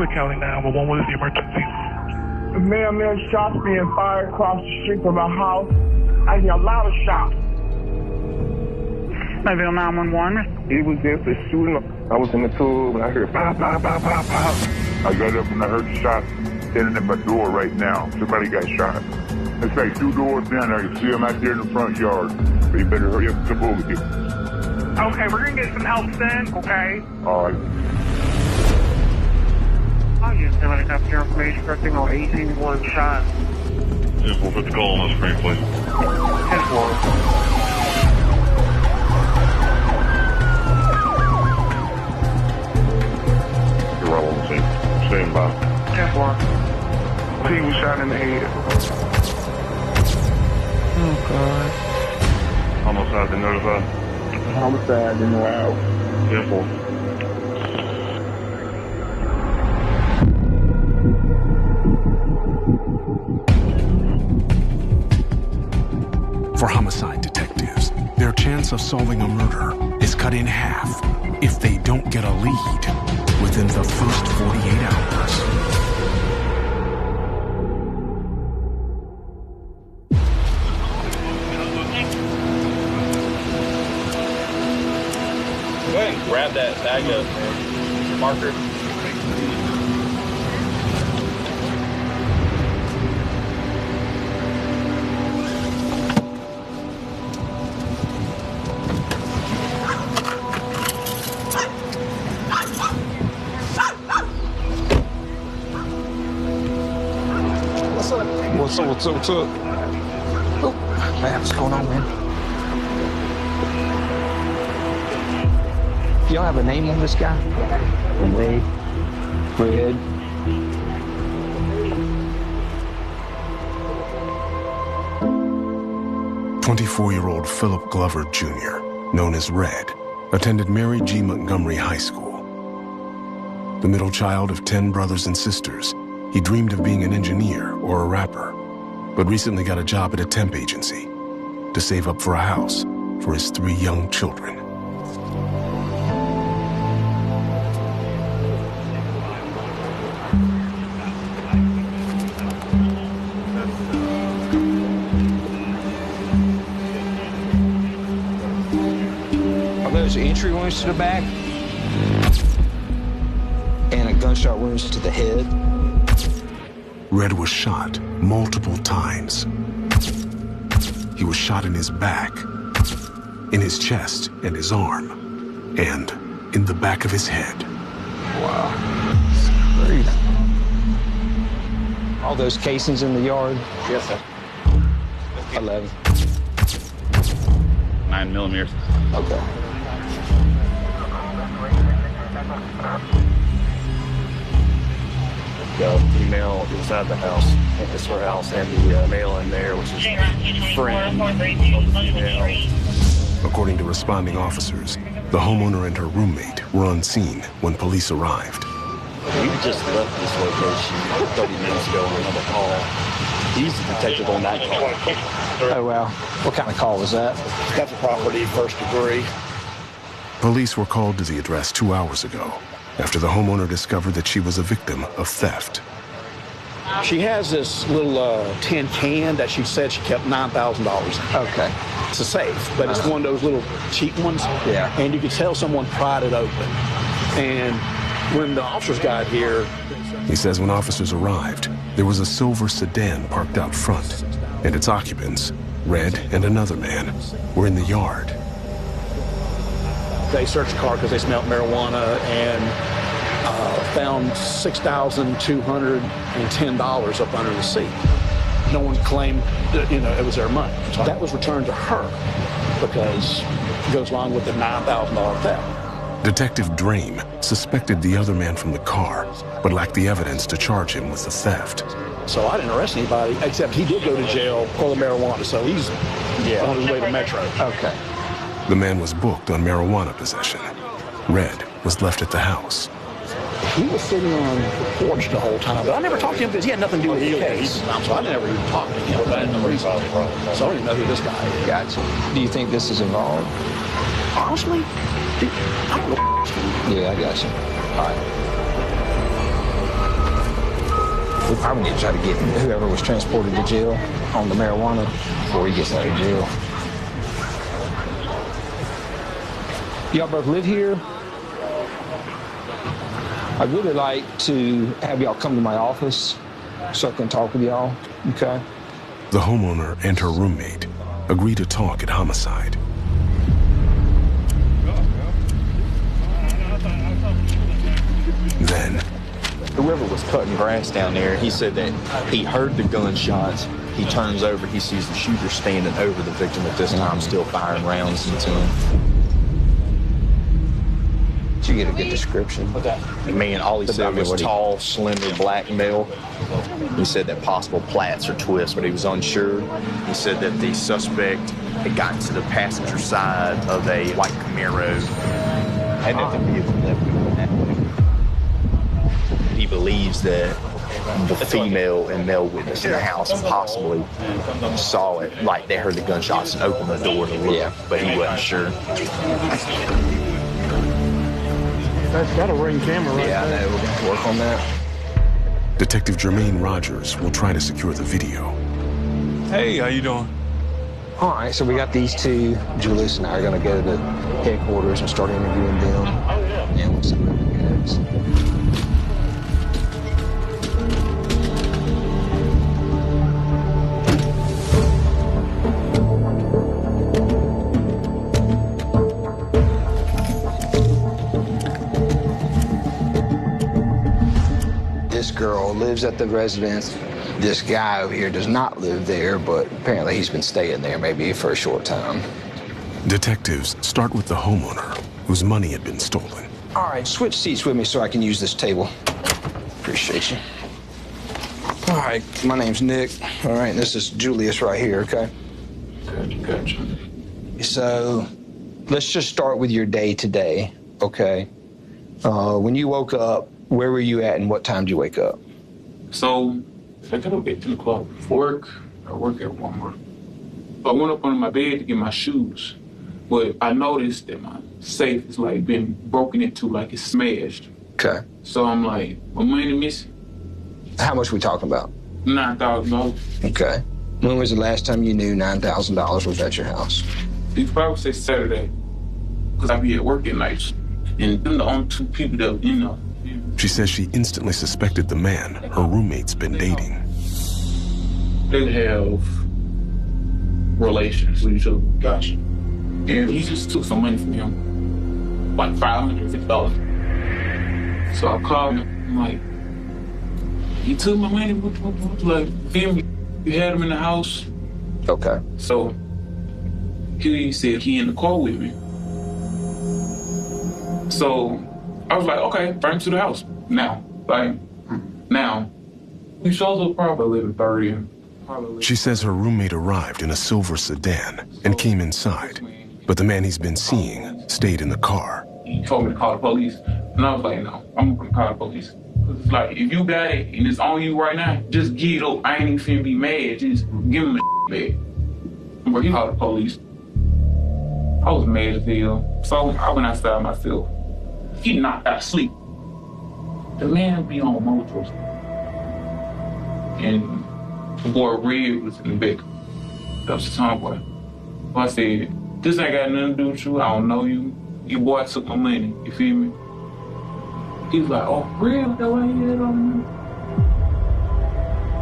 Public County 911, what is the emergency? Man, shots being fired across the street from my house. I hear a lot of shots. Mobile 911. It was just a shooting. I was in the tube and I heard pop, pop, pop, pop, pop. I got up and I heard the shots standing at my door right now. Somebody got shot. It's like 2 doors down there. You see them out there in the front yard. But you better hurry up and come over here. Okay, we're going to get some help sent, okay? All right. I'll use the helicopter information for a signal 18-1 shot. Just we'll put the call on the screen, please. 10-4. You're right on the scene. Stand by. 10-4. He was shot in the head. Oh, God. Homicide been notified. Homicide in the wild. 10-4. For homicide detectives, their chance of solving a murder is cut in half if they don't get a lead within the first 48 hours. Go ahead and grab that bag of marker. 'What's up? Oh, man, what's going on, man? Do y'all have a name on this guy? Red. Red. "24-year-old Philip Glover Jr., known as Red, attended Mary G. Montgomery High School. The middle child of 10 brothers and sisters, he dreamed of being an engineer or a rapper, but recently got a job at a temp agency to save up for a house for his 3 young children. Are those entry wounds to the back? And a gunshot wounds to the head? Red was shot multiple times. He was shot in his back, in his chest and his arm, and in the back of his head. Wow. Great. All those casings in the yard? Yes, sir. 11. 9 millimeters. Okay. The female inside the house, it's her house, and the male in there, which is friend of the female. According to responding officers, the homeowner and her roommate were on scene when police arrived. We just left this location 30 minutes ago on another call. He's the detective on that call. Oh, wow. What kind of call was that? That's a property, first degree. Police were called to the address 2 hours ago after the homeowner discovered that she was a victim of theft. She has this little tin can that she said she kept $9,000 in. Okay. It's a safe, but it's one of those little cheap ones. Yeah. And you could tell someone pried it open. And when the officers got here... He says when officers arrived, there was a silver sedan parked out front, and its occupants, Red and another man, were in the yard. They searched the car because they smelled marijuana and found $6,210 up under the seat. No one claimed that, it was their money. So that was returned to her because it goes along with the $9,000 theft. Detective Drame suspected the other man from the car, but lacked the evidence to charge him with the theft. So I didn't arrest anybody, except he did go to jail for the marijuana, so he's on his way to Metro. Okay. The man was booked on marijuana possession. Red was left at the house. He was sitting on the porch the whole time, but I never talked to him because he had nothing to do with the case. So I never even talked to him. So I don't even know who this guy is. Gotcha. Do you think this is involved? Honestly, I don't know. Yeah, I got you. All right. I'm going to try to get whoever was transported to jail on the marijuana before he gets out of jail. Y'all both live here? I'd really like to have y'all come to my office so I can talk with y'all, okay? The homeowner and her roommate agree to talk at homicide. Then, whoever was cutting grass down there, he said that he heard the gunshots. He turns over, he sees the shooter standing over the victim at this time, still firing rounds into him. Did you get a good description? The man, all he said was tall, slender, black male. He said that possible plats or twists, but he was unsure. He said that the suspect had gotten to the passenger side of a white Camaro and that the vehicle left going that way. He believes that the female and male witness in the house possibly saw it, like they heard the gunshots and opened the door to look, but he wasn't sure. That's got a ring camera right Yeah, I there. know. We're going to work on that. Detective Jermaine Rogers will try to secure the video. Hey, how you doing? All right, so we got these two. Julius and I are going to go to headquarters and start interviewing them. And we'll see where it goes. This girl lives at the residence. This guy over here does not live there, but apparently he's been staying there maybe for a short time. Detectives start with the homeowner, whose money had been stolen. All right, switch seats with me so I can use this table. Appreciate you. All right, my name's Nick. All right, and this is Julius right here, okay? Gotcha. So let's just start with your day today, okay? When you woke up, where were you at and what time did you wake up? So, I got up at 10 o'clock for work. I work at Walmart. I went up under my bed to get my shoes, but I noticed that my safe is like been broken into, like it's smashed. Okay. So I'm like, my money missing. How much we talking about? $9,000. Okay. When was the last time you knew $9,000 was at your house? You could probably say Saturday, because I be at work at nights. And them the only two people that, you know. She says she instantly suspected the man her roommate's been dating. They have relations with each other. Gotcha. And he just took some money from him, like $550. So I called him, I'm like, he took my money, like, feel me? You had him in the house. Okay. So he said he in the car with me. So I was like, okay, bring him to the house now. Like, now. He shows up probably 11:30. She says her roommate arrived in a silver sedan and came inside, but the man he's been seeing stayed in the car. He told me to call the police, and I was like, no, I'm gonna call the police. Cause it's like, if you got it and it's on you right now, just get it up. I ain't even finna be mad. Just give him a back. But he called the police. I was mad as hell, so I went outside myself. He knocked out sleep. The man be on motors. And the boy Red was in the back. That was the tomboy. So I said, this ain't got nothing to do with you. I don't know you. Your boy took my money. You feel me? He was like, oh, real? That way you hit on me?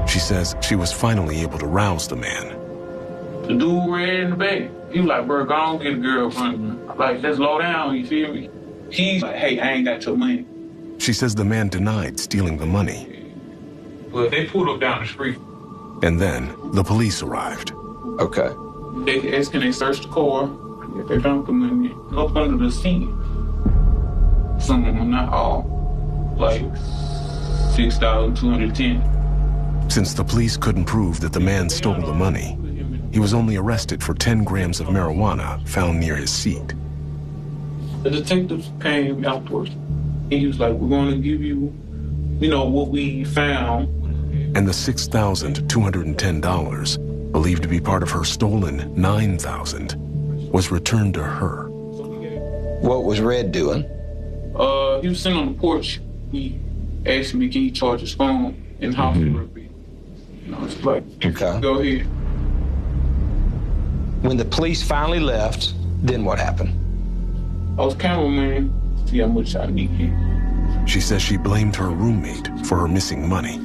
She says she was finally able to rouse the man. The dude Red in the back. He was like, bro, go on get a girlfriend. Like, let's slow down, you feel me? He's like, hey, I ain't got your money. She says the man denied stealing the money. But they pulled up down the street. And then the police arrived. Okay. They asked, can they search the car? They found the money up under the seat. Some of them, not all. Like 6,210. Since the police couldn't prove that the man stole the money, he was only arrested for 10 grams of marijuana found near his seat. The detectives came afterwards. He was like, we're going to give you, you know, what we found. And the $6,210, believed to be part of her stolen $9,000, was returned to her. What was Red doing? He was sitting on the porch. He asked me, can he charge his phone? in house real bit. You know, it's like, Okay. go ahead. When the police finally left, then what happened? I was cameraman. See how much I need here. She says she blamed her roommate for her missing money.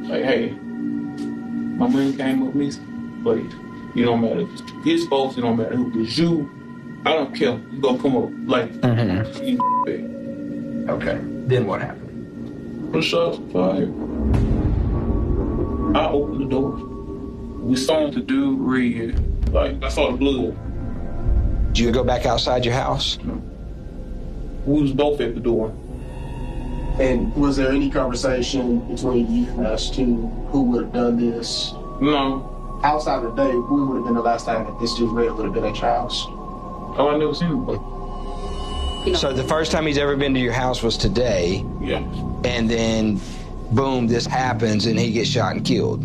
Like, hey, my money came up missing, but it don't matter. His folks, it don't matter who. It's you. I don't care. You gonna come up like you Okay. Then what happened? The shots fired. I opened the door. We saw the dude red. Like, I saw the blood. Did you go back outside your house? No. We was both at the door. And was there any conversation between you as to who would have done this? No. Outside of the day, when would have been the last time that this dude Red would have been at your house? Oh, I never seen him before. So the first time he's ever been to your house was today. Yeah. And then, boom, this happens and he gets shot and killed.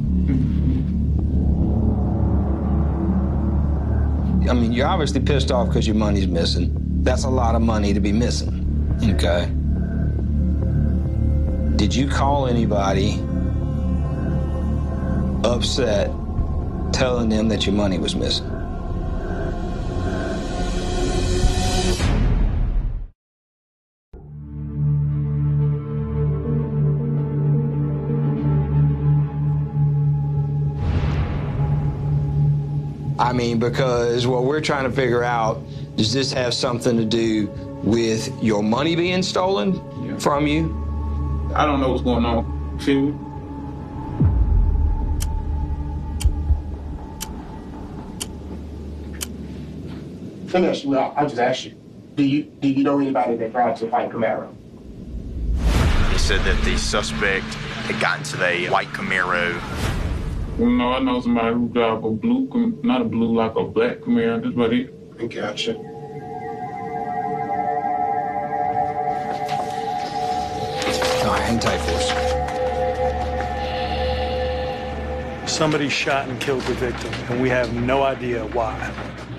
I mean, you're obviously pissed off because your money's missing. That's a lot of money to be missing. Okay. Did you call anybody upset telling them that your money was missing? I mean, because what we're trying to figure out, does this have something to do with your money being stolen from you? I don't know what's going on. Feel me? Let me ask you, I'll just ask you. Do you know anybody that drives a white Camaro? He said that the suspect had gotten to the white Camaro. No, I know somebody who drives a blue, not a blue, like a black Camaro. That's about it. Gotcha. All right, hang tight for us. Somebody shot and killed the victim, and we have no idea why.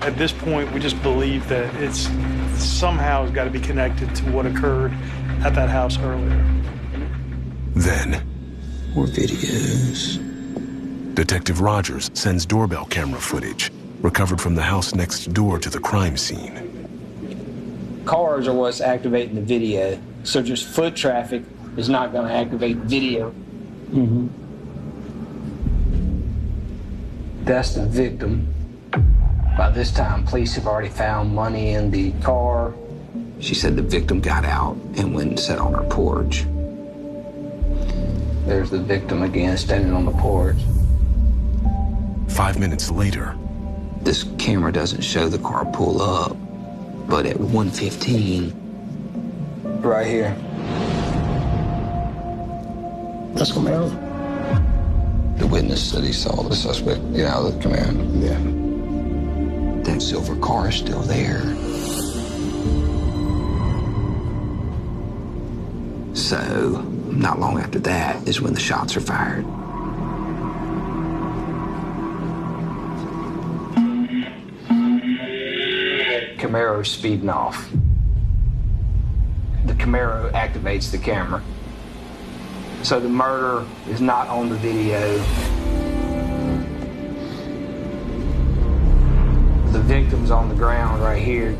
At this point, we just believe that it's somehow got to be connected to what occurred at that house earlier. Then, more videos. Detective Rogers sends doorbell camera footage recovered from the house next door to the crime scene. Cars are what's activating the video, so just foot traffic is not going to activate video. That's the victim. By this time, police have already found money in the car. She said the victim got out and went and sat on her porch. There's the victim again, standing on the porch. 5 minutes later, this camera doesn't show the car pull up, but at 1:15, right here. That's Camaro. The witness said he saw the suspect get out of the Camaro. Yeah. That silver car is still there. So, not long after that is when the shots are fired. Camaro's speeding off. The Camaro activates the camera. So the murder is not on the video. The victim's on the ground right here.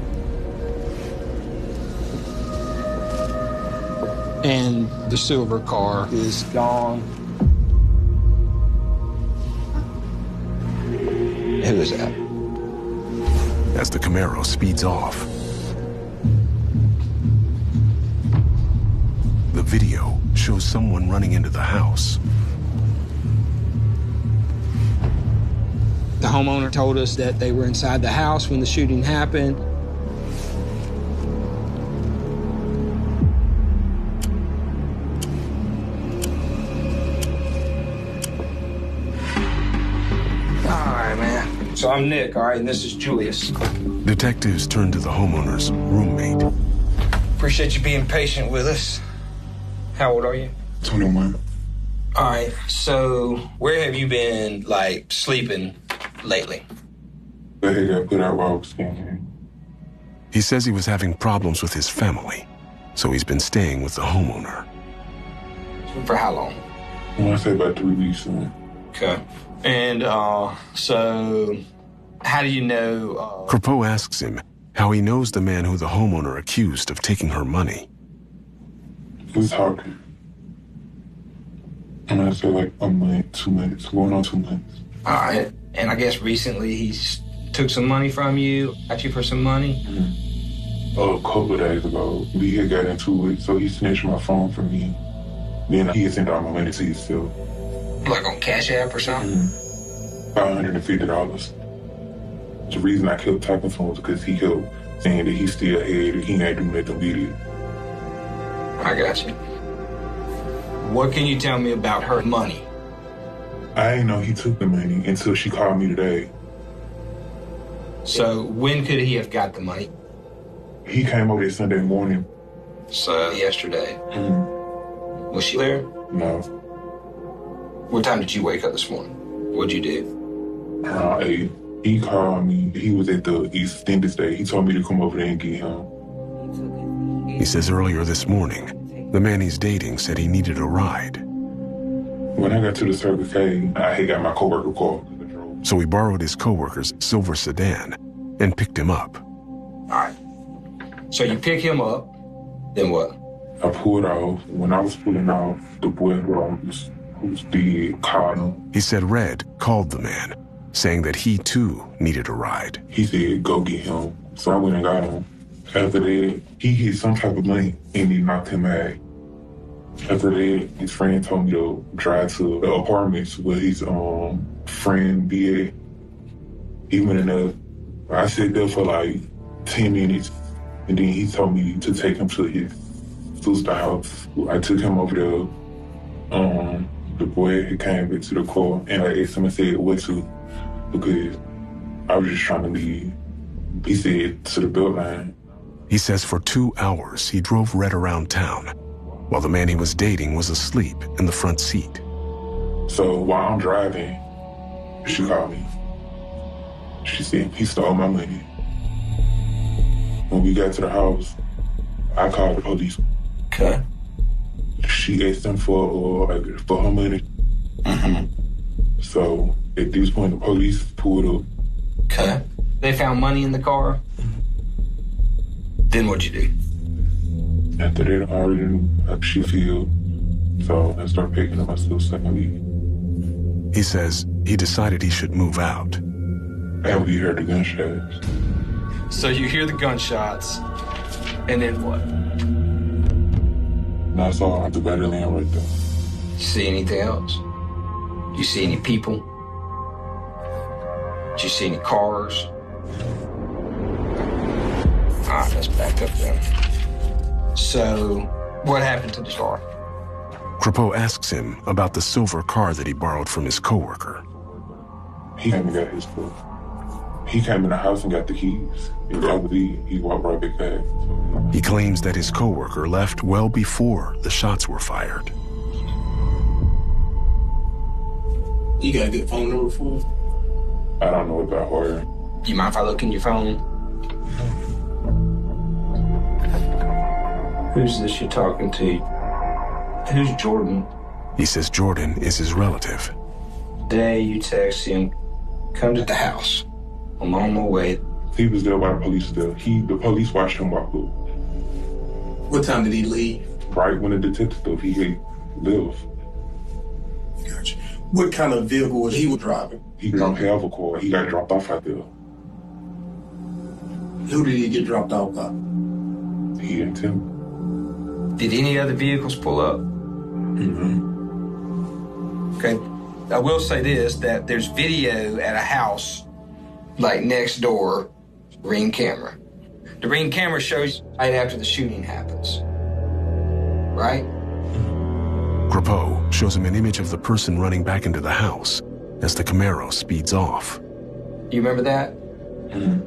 And the silver car is gone. Who is that? As the Camaro speeds off, the video shows someone running into the house. The homeowner told us that they were inside the house when the shooting happened. All right, man. So I'm Nick, all right, and this is Julius. Detectives turn to the homeowner's roommate. Appreciate you being patient with us. How old are you? 21. All right, so where have you been, like, sleeping lately? But he got put out while I was here. He says he was having problems with his family, so he's been staying with the homeowner. For how long? I want to say about 3 weeks soon. Okay. And so how do you know? Crapeau asks him how he knows the man who the homeowner accused of taking her money. We was talking. And I said like a month, 2 months, going on 2 months. All right. And I guess recently he took some money from you, asked you for some money? Mm-hmm. A couple of days ago, we had got into it, so he snatched my phone from me. Then he had sent all my money to himself. Like on Cash App or something? Mm-hmm. $550. The reason I kept talking to him was because he kept saying that he still had it, he ain't do nothing with it. I got you. What can you tell me about her money? I didn't know he took the money until she called me today. So when could he have got the money? He came over there Sunday morning. So yesterday? Mm-hmm. Was she there? No. What time did you wake up this morning? What'd you do? Around 8. He called me. He was at the extended stay. He told me to come over there and get him. He says earlier this morning, the man he's dating said he needed a ride. When I got to the Circle K, I had got my coworker called. So he borrowed his coworker's silver sedan and picked him up. All right. So you pick him up, then what? I pulled off. When I was pulling off, the boy who's dead called him. He said Red called the man, saying that he too needed a ride. He said, go get him. So I went and got him. After that, he hit some type of money and he knocked him out. After that, his friend told me to drive to the apartments where his friend be at. He went in there. I sat there for like 10 minutes, and then he told me to take him to his sister's house. I took him over there. The boy had came back to the car, and I asked him and said, what to? Because I was just trying to leave. He said, to the belt line. He says for 2 hours, he drove Red around town, while the man he was dating was asleep in the front seat. So while I'm driving, she called me. She said, he stole my money. When we got to the house, I called the police. Okay. She asked them for her money. Mm-hmm. So at this point, the police pulled up. Okay. They found money in the car? Then what'd you do? After that, I already knew how she feel. So I started picking up my still second week. He says he decided he should move out. And we heard the gunshots. So you hear the gunshots, and then what? And I saw the battery line right there. You see anything else? You see any people? Did you see any cars? All right, let's back up then. So, what happened to the car? Crapeau asks him about the silver car that he borrowed from his coworker. He came and got his car. He came in the house and got the keys. And that was it. He walked right back back. He claims that his coworker left well before the shots were fired. You got a good phone number for him? I don't know about her. You mind if I look in your phone? Who's this you're talking to? Who's Jordan? He says Jordan is his relative. Day you text him, come to the house. I'm on my way. He was there while the police was there. The police watched him walk up. What time did he leave? Right when the detective stuff, he had left. Gotcha. What kind of vehicle was he driving? He don't have a car. He got dropped off out there. Who did he get dropped off by? He and Tim. Did any other vehicles pull up? Mm-hmm. Okay. I will say this, that there's video at a house, like next door, Ring camera. The Ring camera shows right after the shooting happens. Right? Crapeau shows him an image of the person running back into the house as the Camaro speeds off. You remember that? Mm-hmm.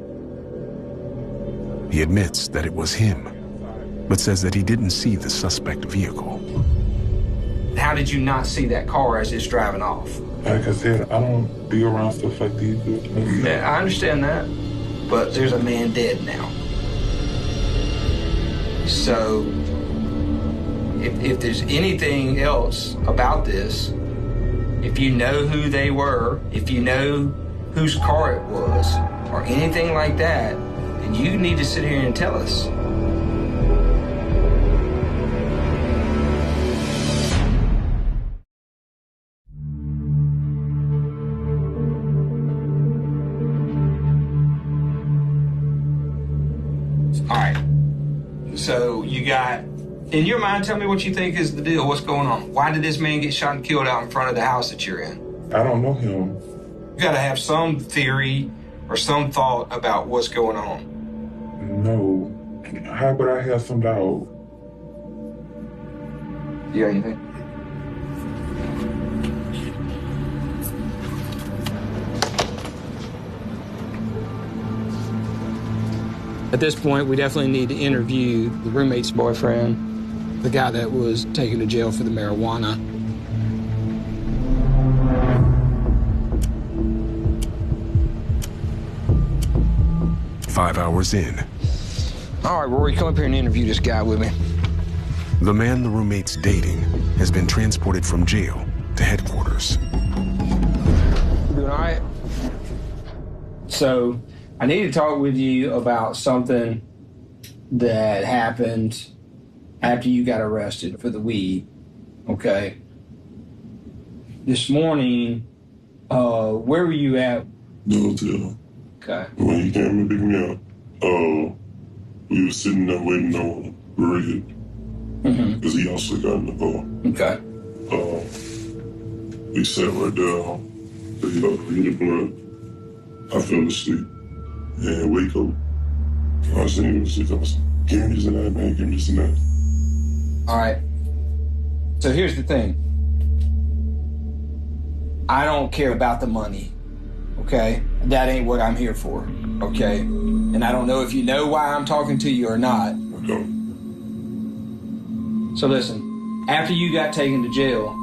He admits that it was him, but says that he didn't see the suspect vehicle. How did you not see that car as it's driving off? Like I said, I don't be around stuff like these. Yeah, I understand that, but there's a man dead now. So, if there's anything else about this, If you know who they were, if you know whose car it was, or anything like that, then you need to sit here and tell us. All right. So you got, in your mind, tell me what you think is the deal. What's going on? Why did this man get shot and killed out in front of the house that you're in? I don't know him. You got to have some theory or some thought about what's going on. No. How would I have some doubt? You got anything? At this point, we definitely need to interview the roommate's boyfriend, the guy that was taken to jail for the marijuana. Five hours in. All right, Rory, come up here and interview this guy with me. The man the roommate's dating has been transported from jail to headquarters. Doing all right? So, I need to talk with you about something that happened after you got arrested for the weed, okay? This morning, where were you at? The hotel. Okay. When he came and picked me up, we were sitting there waiting on Red. Because he also got in the car. Okay. We sat right there. He hit the blood. I fell asleep. And wake up. I was saying, give me this and that, man. Give me this and that. All right. So here's the thing. I don't care about the money, okay? That ain't what I'm here for, okay? And I don't know if you know why I'm talking to you or not. Okay. So listen, after you got taken to jail,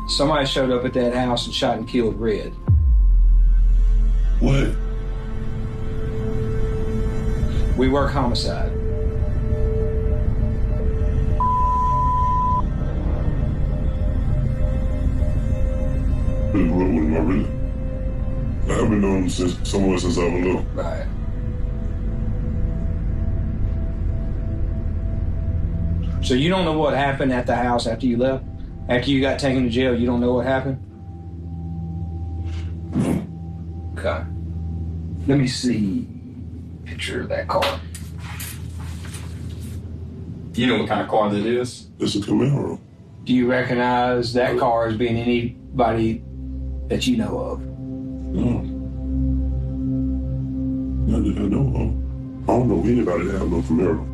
somebody showed up at that house and shot and killed Red. What? We work homicide. What am I really? I've been knowing him since I was little. Right. So you don't know what happened at the house after you left? After you got taken to jail, you don't know what happened? Okay. Let me see a picture of that car. Do you know what kind of car that is? It's a Camaro. Do you recognize that car as being anybody that you know of? No. Not that I know of. I don't know anybody that have no Camaro.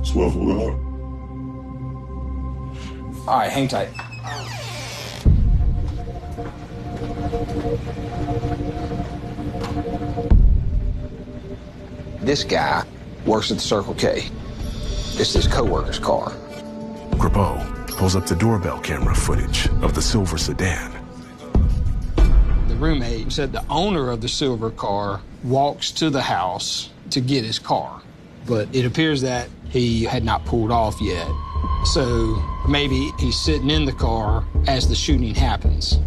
Swear for God. All right, hang tight. This guy works at the Circle K. It's his co-worker's car. Grapeau pulls up the doorbell camera footage of the silver sedan. The roommate said the owner of the silver car walks to the house to get his car, but it appears that he had not pulled off yet. So maybe he's sitting in the car as the shooting happens.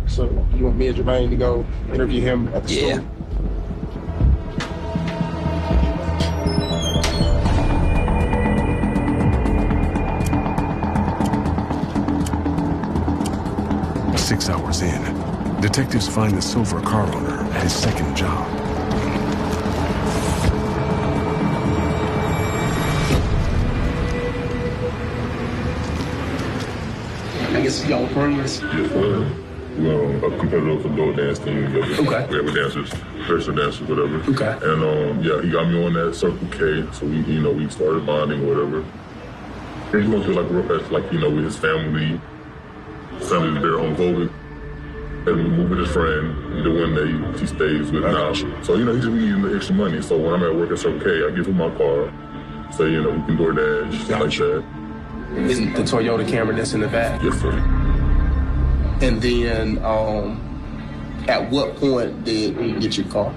So you want me and Jermaine to go interview him at the store? 6 hours in, detectives find the silver car owner at his second job. I guess y'all partners. Yes, sir. We're a competitor for door dance team together. Okay. We have dancers, personal dancers, whatever. Okay. And yeah, he got me on that Circle K, so we started bonding, whatever. And he went to like with his family. His family is very homophobic. And we moved with his friend, the one that he stays with now. So he just needing the extra money. So when I'm at work at Circle K, I give him my car. So we can DoorDash, like that. Isn't the Toyota Camry that's in the back? Yes, sir. And then, at what point did he get your car?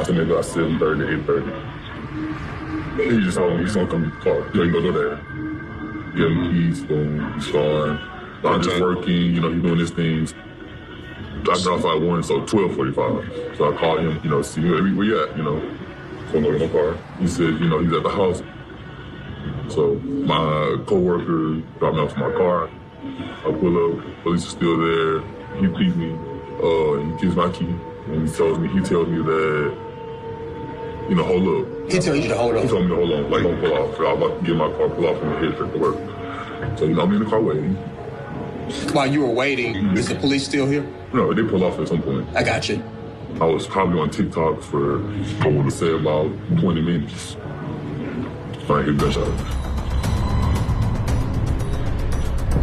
So maybe about 7:30, 8:30. He just told me he's gonna come to the car. He go there. Give him keys, boom, he's fine. I'm just working, you know, he's doing his things. I got off at 1, so 12:45. So I called him, you know, see where you at, you know. So I go to my car. He said, you know, he's at the house. So my coworker dropped me off to my car. I pull up, police are still there. He beat me, and he gives my key. And he tells me that, you know, hold up. He told you to hold on? He told me to hold on, like, don't pull off. So I'm about to get my car, pull off, and head straight to work. So, you know, I'm in the car waiting. While you were waiting, is the police still here? No, they pull off at some point. I got you. I was probably on TikTok for, I want to say, about 20 minutes. I hear gunshots.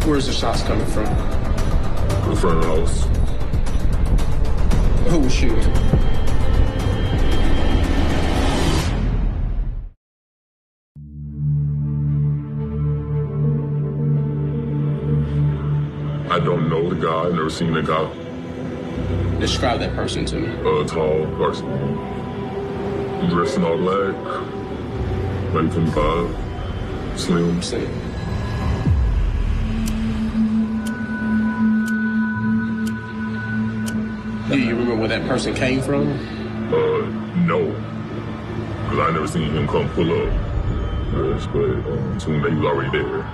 Where's the shots coming from? The front of the house. Who was shooting? I don't know the guy. I've never seen the guy. Describe that person to me. Tall, dark skin. Dressed in all black. Maybe 25. Slim. Do you remember where that person came from? No. Because I never seen him come pull up. Yes, but soon he was already there.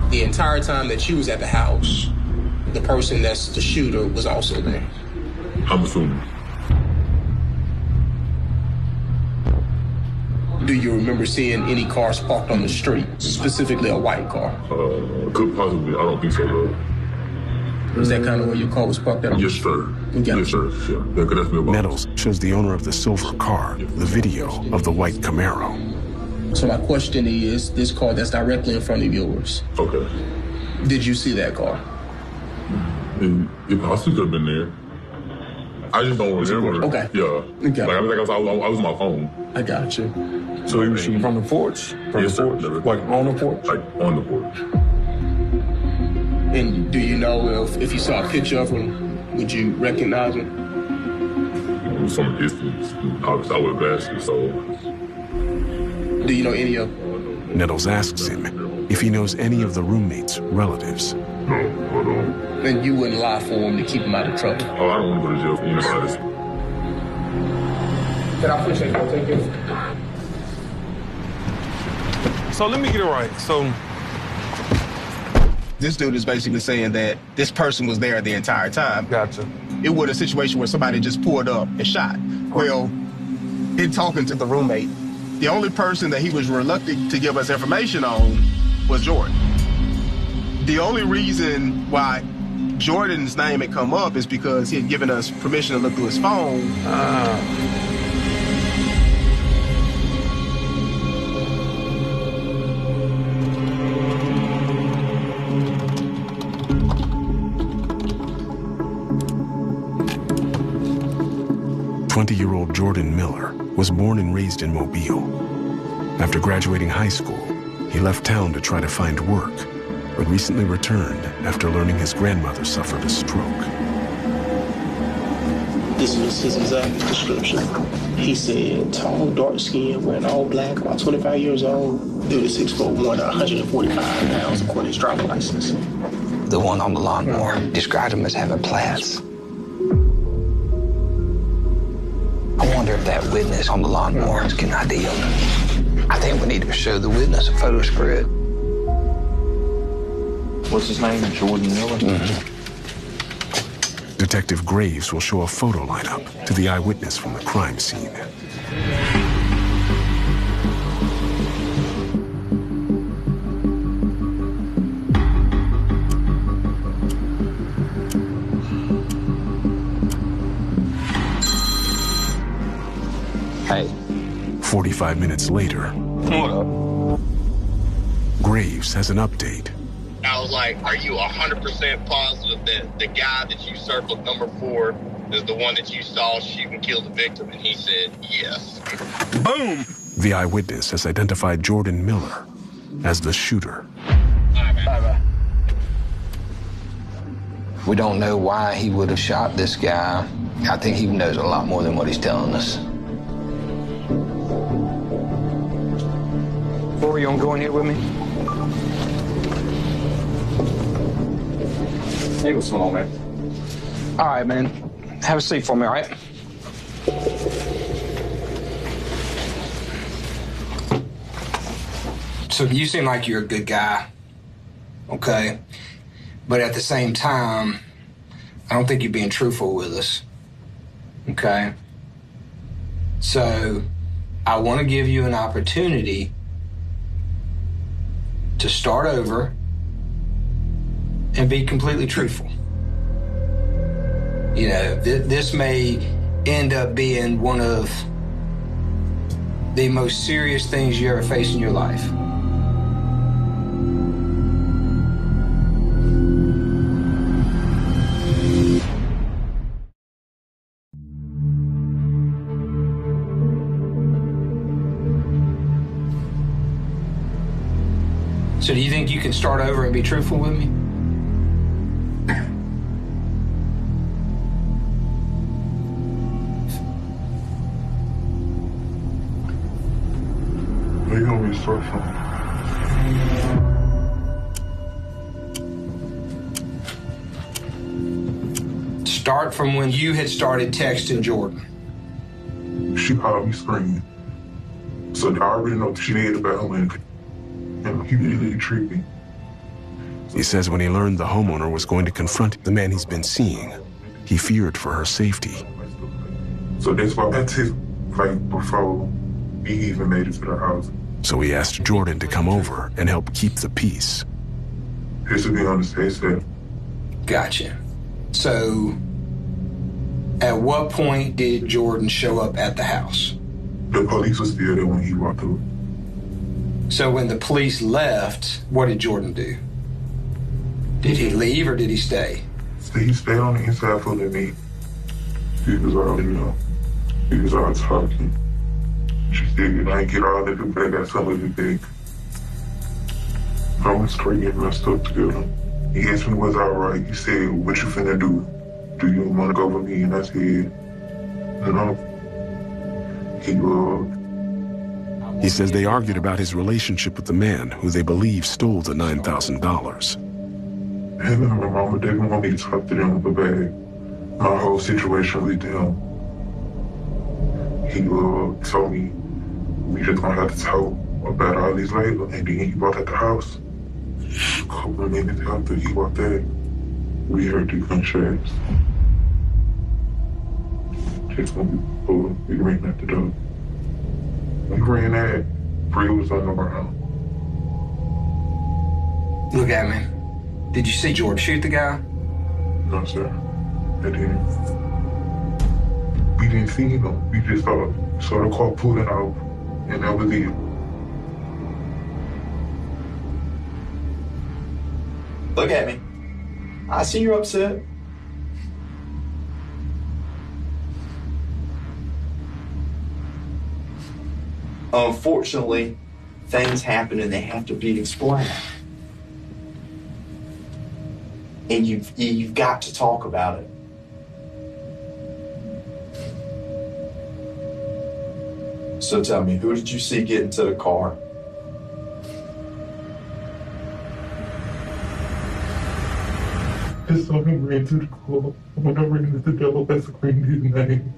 The entire time that you was at the house, the person that's the shooter was also there. I'm assuming. Do you remember seeing any cars parked on the street, specifically a white car? Could possibly. I don't think so, though. Is that kind of where your car was parked at? Yes, sir. Yes, sir. Yeah, that's me. Nettles shows the owner of the silver car the video of the white Camaro. So my question is, this car that's directly in front of yours. Okay. Did you see that car? It possibly could have been there. I just don't remember. Okay. Yeah. Okay. Like, I was on my phone. I got you. So he was shooting from the porch? Yes, sir. Like on the porch? Like on the porch. And do you know if you saw a picture of him, would you recognize him? It was from a distance. Obviously, I wear glasses, so. Do you know any of? Nettles asks him if he knows any of the roommates' relatives. No, I don't. And you wouldn't lie for him to keep him out of trouble? Oh, I don't want to go to jail for anybody. Can I appreciate you? Thank you. So let me get it right. So this dude is basically saying that this person was there the entire time. Gotcha. It was a situation where somebody just pulled up and shot. Well, in talking to the roommate, the only person that he was reluctant to give us information on was Jordan. The only reason why Jordan's name had come up is because he had given us permission to look through his phone. 20-year-old Jordan Miller was born and raised in Mobile. After graduating high school, he left town to try to find work, but recently returned after learning his grandmother suffered a stroke. This was his exact description. He said, tall, dark skin, wearing all black, about 25 years old. Dude is 6'1", 145 pounds, according to his driver's license. The one on the lawnmower described him as having plaits. I wonder if that witness on the lawnmower can ID him. I think we need to show the witness a photo spread. What's his name? Jordan Miller? Mm-hmm. Detective Graves will show a photo lineup to the eyewitness from the crime scene. Hey. 45 minutes later, What up? Graves has an update. I was like, are you 100% positive that the guy that you circled number 4 is the one that you saw shoot and kill the victim? And he said, yes. Boom! The eyewitness has identified Jordan Miller as the shooter. Bye-bye. We don't know why he would have shot this guy. I think he knows a lot more than what he's telling us. door. You want to go in here with me? Hey, what's going on, man? All right, man. Have a seat for me, all right? So you seem like you're a good guy, okay? But at the same time, I don't think you're being truthful with us, okay? So I want to give you an opportunity to start over and be completely truthful. You know, this may end up being one of the most serious things you ever face in your life. So do you think you can start over and be truthful with me? Where you want me to start from? Start from when you had started texting Jordan. She called me screaming. So I already know she did about him and he really tripping. He says when he learned the homeowner was going to confront the man he's been seeing, he feared for her safety. So that's why I texted like before he even made it to the house. So he asked Jordan to come over and help keep the peace. Just to be on the safe side. Gotcha. So at what point did Jordan show up at the house? The police was still there when he walked through. So when the police left, what did Jordan do? Did he leave or did he stay? So he stayed on the inside for the night. He was all, he was all talking. She said, I get all that, but I got some of it back. I was straight getting my stuff together. He asked me, was I all right? He said, what you finna do? Do you want to go with me? And I said, no. He says they argued about his relationship with the man who they believe stole the $9,000. Him and my mama didn't want me to talk to them about my whole situation with them. He told me we just gonna have to talk about all this later, and then he walked out the house. A couple of minutes after he walked out, we heard the gunshots. Just when we ran out the door. We ran out, Bree was on the ground. Look at me. Did you see George shoot the guy? No, sir. I didn't. We didn't see him. We just saw the car pulling out, and that was it. Look at me. I see you're upset. Unfortunately, things happen and they have to be explained. And you've got to talk about it. So tell me, who did you see get into the car? I saw him ran to the car. When I ran into the devil, I screamed his name.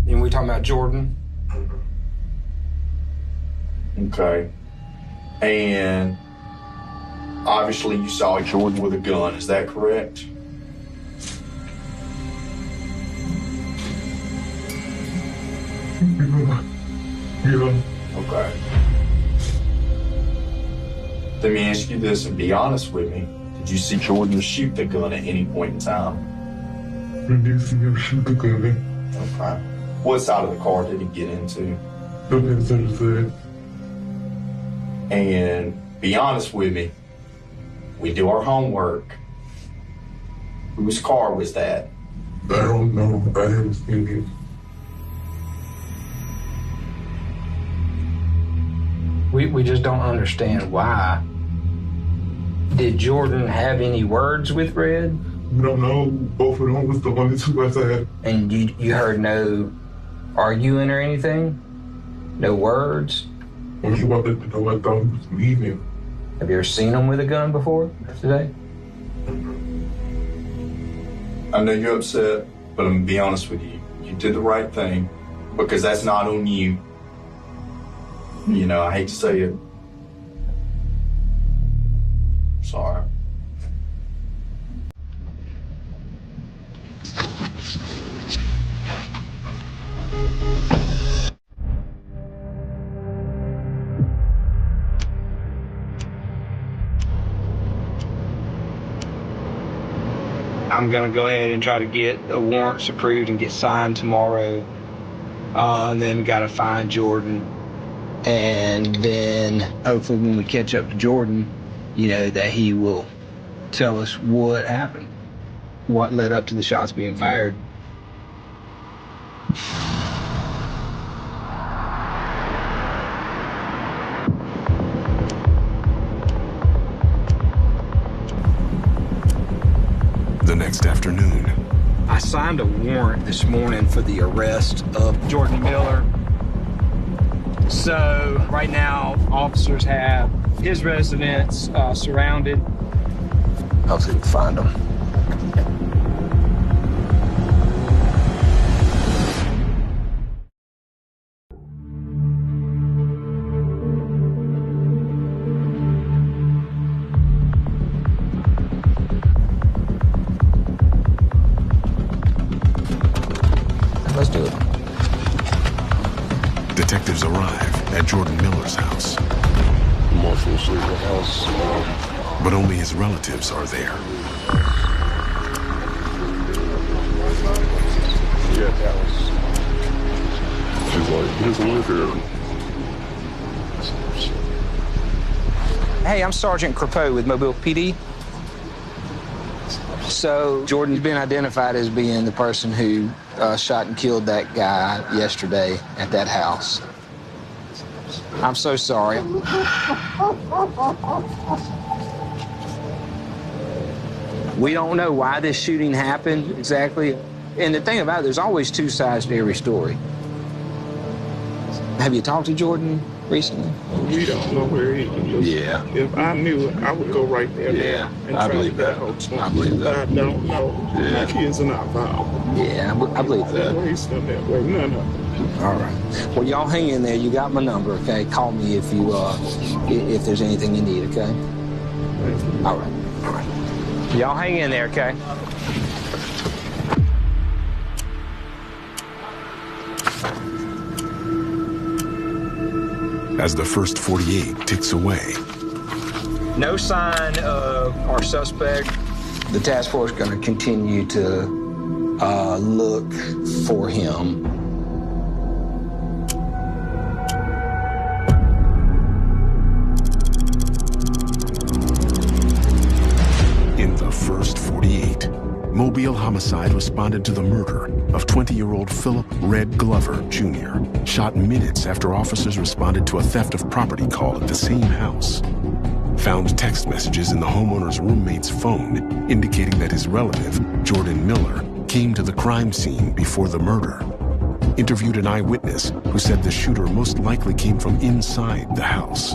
And we talking about Jordan? Okay. And obviously you saw Jordan with a gun, is that correct? Yeah. Okay. Let me ask you this and be honest with me. Did you see Jordan shoot the gun at any point in time? I did see him shoot the gun. Okay. What side of the car did he get into? The passenger side. And be honest with me. We do our homework. Whose car was that? I don't know. I haven't seen it. We just don't understand why. Did Jordan have any words with Red? We don't know. Both of them was the only two I said. And you heard no arguing or anything? No words? When he walked up the door, I thought he was leaving. Have you ever seen him with a gun before today? I know you're upset, but I'm gonna be honest with you. You did the right thing because that's not on you. You know, I hate to say it. Sorry. I'm gonna go ahead and try to get the warrants approved and get signed tomorrow. And then gotta find Jordan. And then hopefully when we catch up to Jordan, you know, that he will tell us what happened, what led up to the shots being fired. The next afternoon, I signed a warrant this morning for the arrest of Jordan Miller. So right now, officers have his residence surrounded. Hopefully we can find him. Let's do it. Detectives arrive at Jordan Miller's house. Marshall sleep in the house. But only his relatives are there. Yeah, that was. She's like, here's a live here. Hey, I'm Sergeant Crapeau with Mobile PD. So Jordan's been identified as being the person who shot and killed that guy yesterday at that house. I'm so sorry. We don't know why this shooting happened exactly. And the thing about it, there's always two sides to every story. Have you talked to Jordan recently? We don't know where he is. Yeah. If I knew it, I would go right there. Yeah, and I try believe to get that. a hold of him. I believe that. I don't know. Yeah. My kids are not violent. Yeah, I believe that. Raised them that way. None of them. All right. Well, y'all hang in there. You got my number, okay? Call me if you if there's anything you need, okay? All right. All right. Y'all hang in there, okay? As the first 48 ticks away, No sign of our suspect. The task force is going to continue to look for him. in the first 48, Mobile Homicide responded to the murder of 20-year-old Philip Red Glover, Jr., shot minutes after officers responded to a theft of property call at the same house. Found text messages in the homeowner's roommate's phone indicating that his relative, Jordan Miller, came to the crime scene before the murder. Interviewed an eyewitness who said the shooter most likely came from inside the house.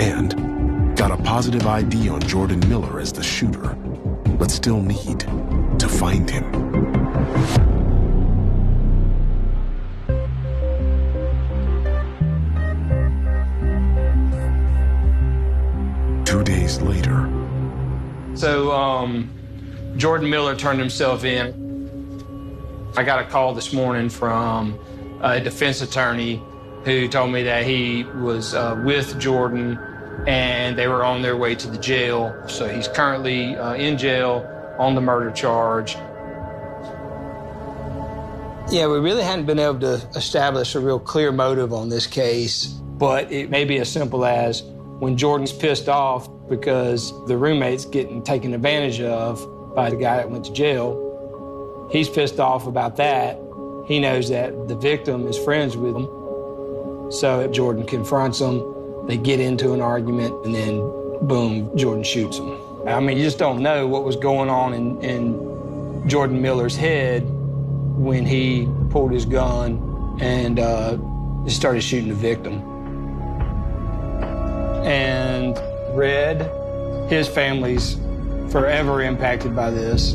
And got a positive ID on Jordan Miller as the shooter, but still need to find him. Days later. So, Jordan Miller turned himself in. I got a call this morning from a defense attorney who told me that he was with Jordan and they were on their way to the jail. So he's currently in jail on the murder charge. Yeah, we really hadn't been able to establish a real clear motive on this case, but it may be as simple as when Jordan's pissed off because the roommate's getting taken advantage of by the guy that went to jail, he's pissed off about that. He knows that the victim is friends with him. So if Jordan confronts him, they get into an argument, and then, boom, Jordan shoots him. I mean, you just don't know what was going on in Jordan Miller's head when he pulled his gun and started shooting the victim. And Red, his family's forever impacted by this.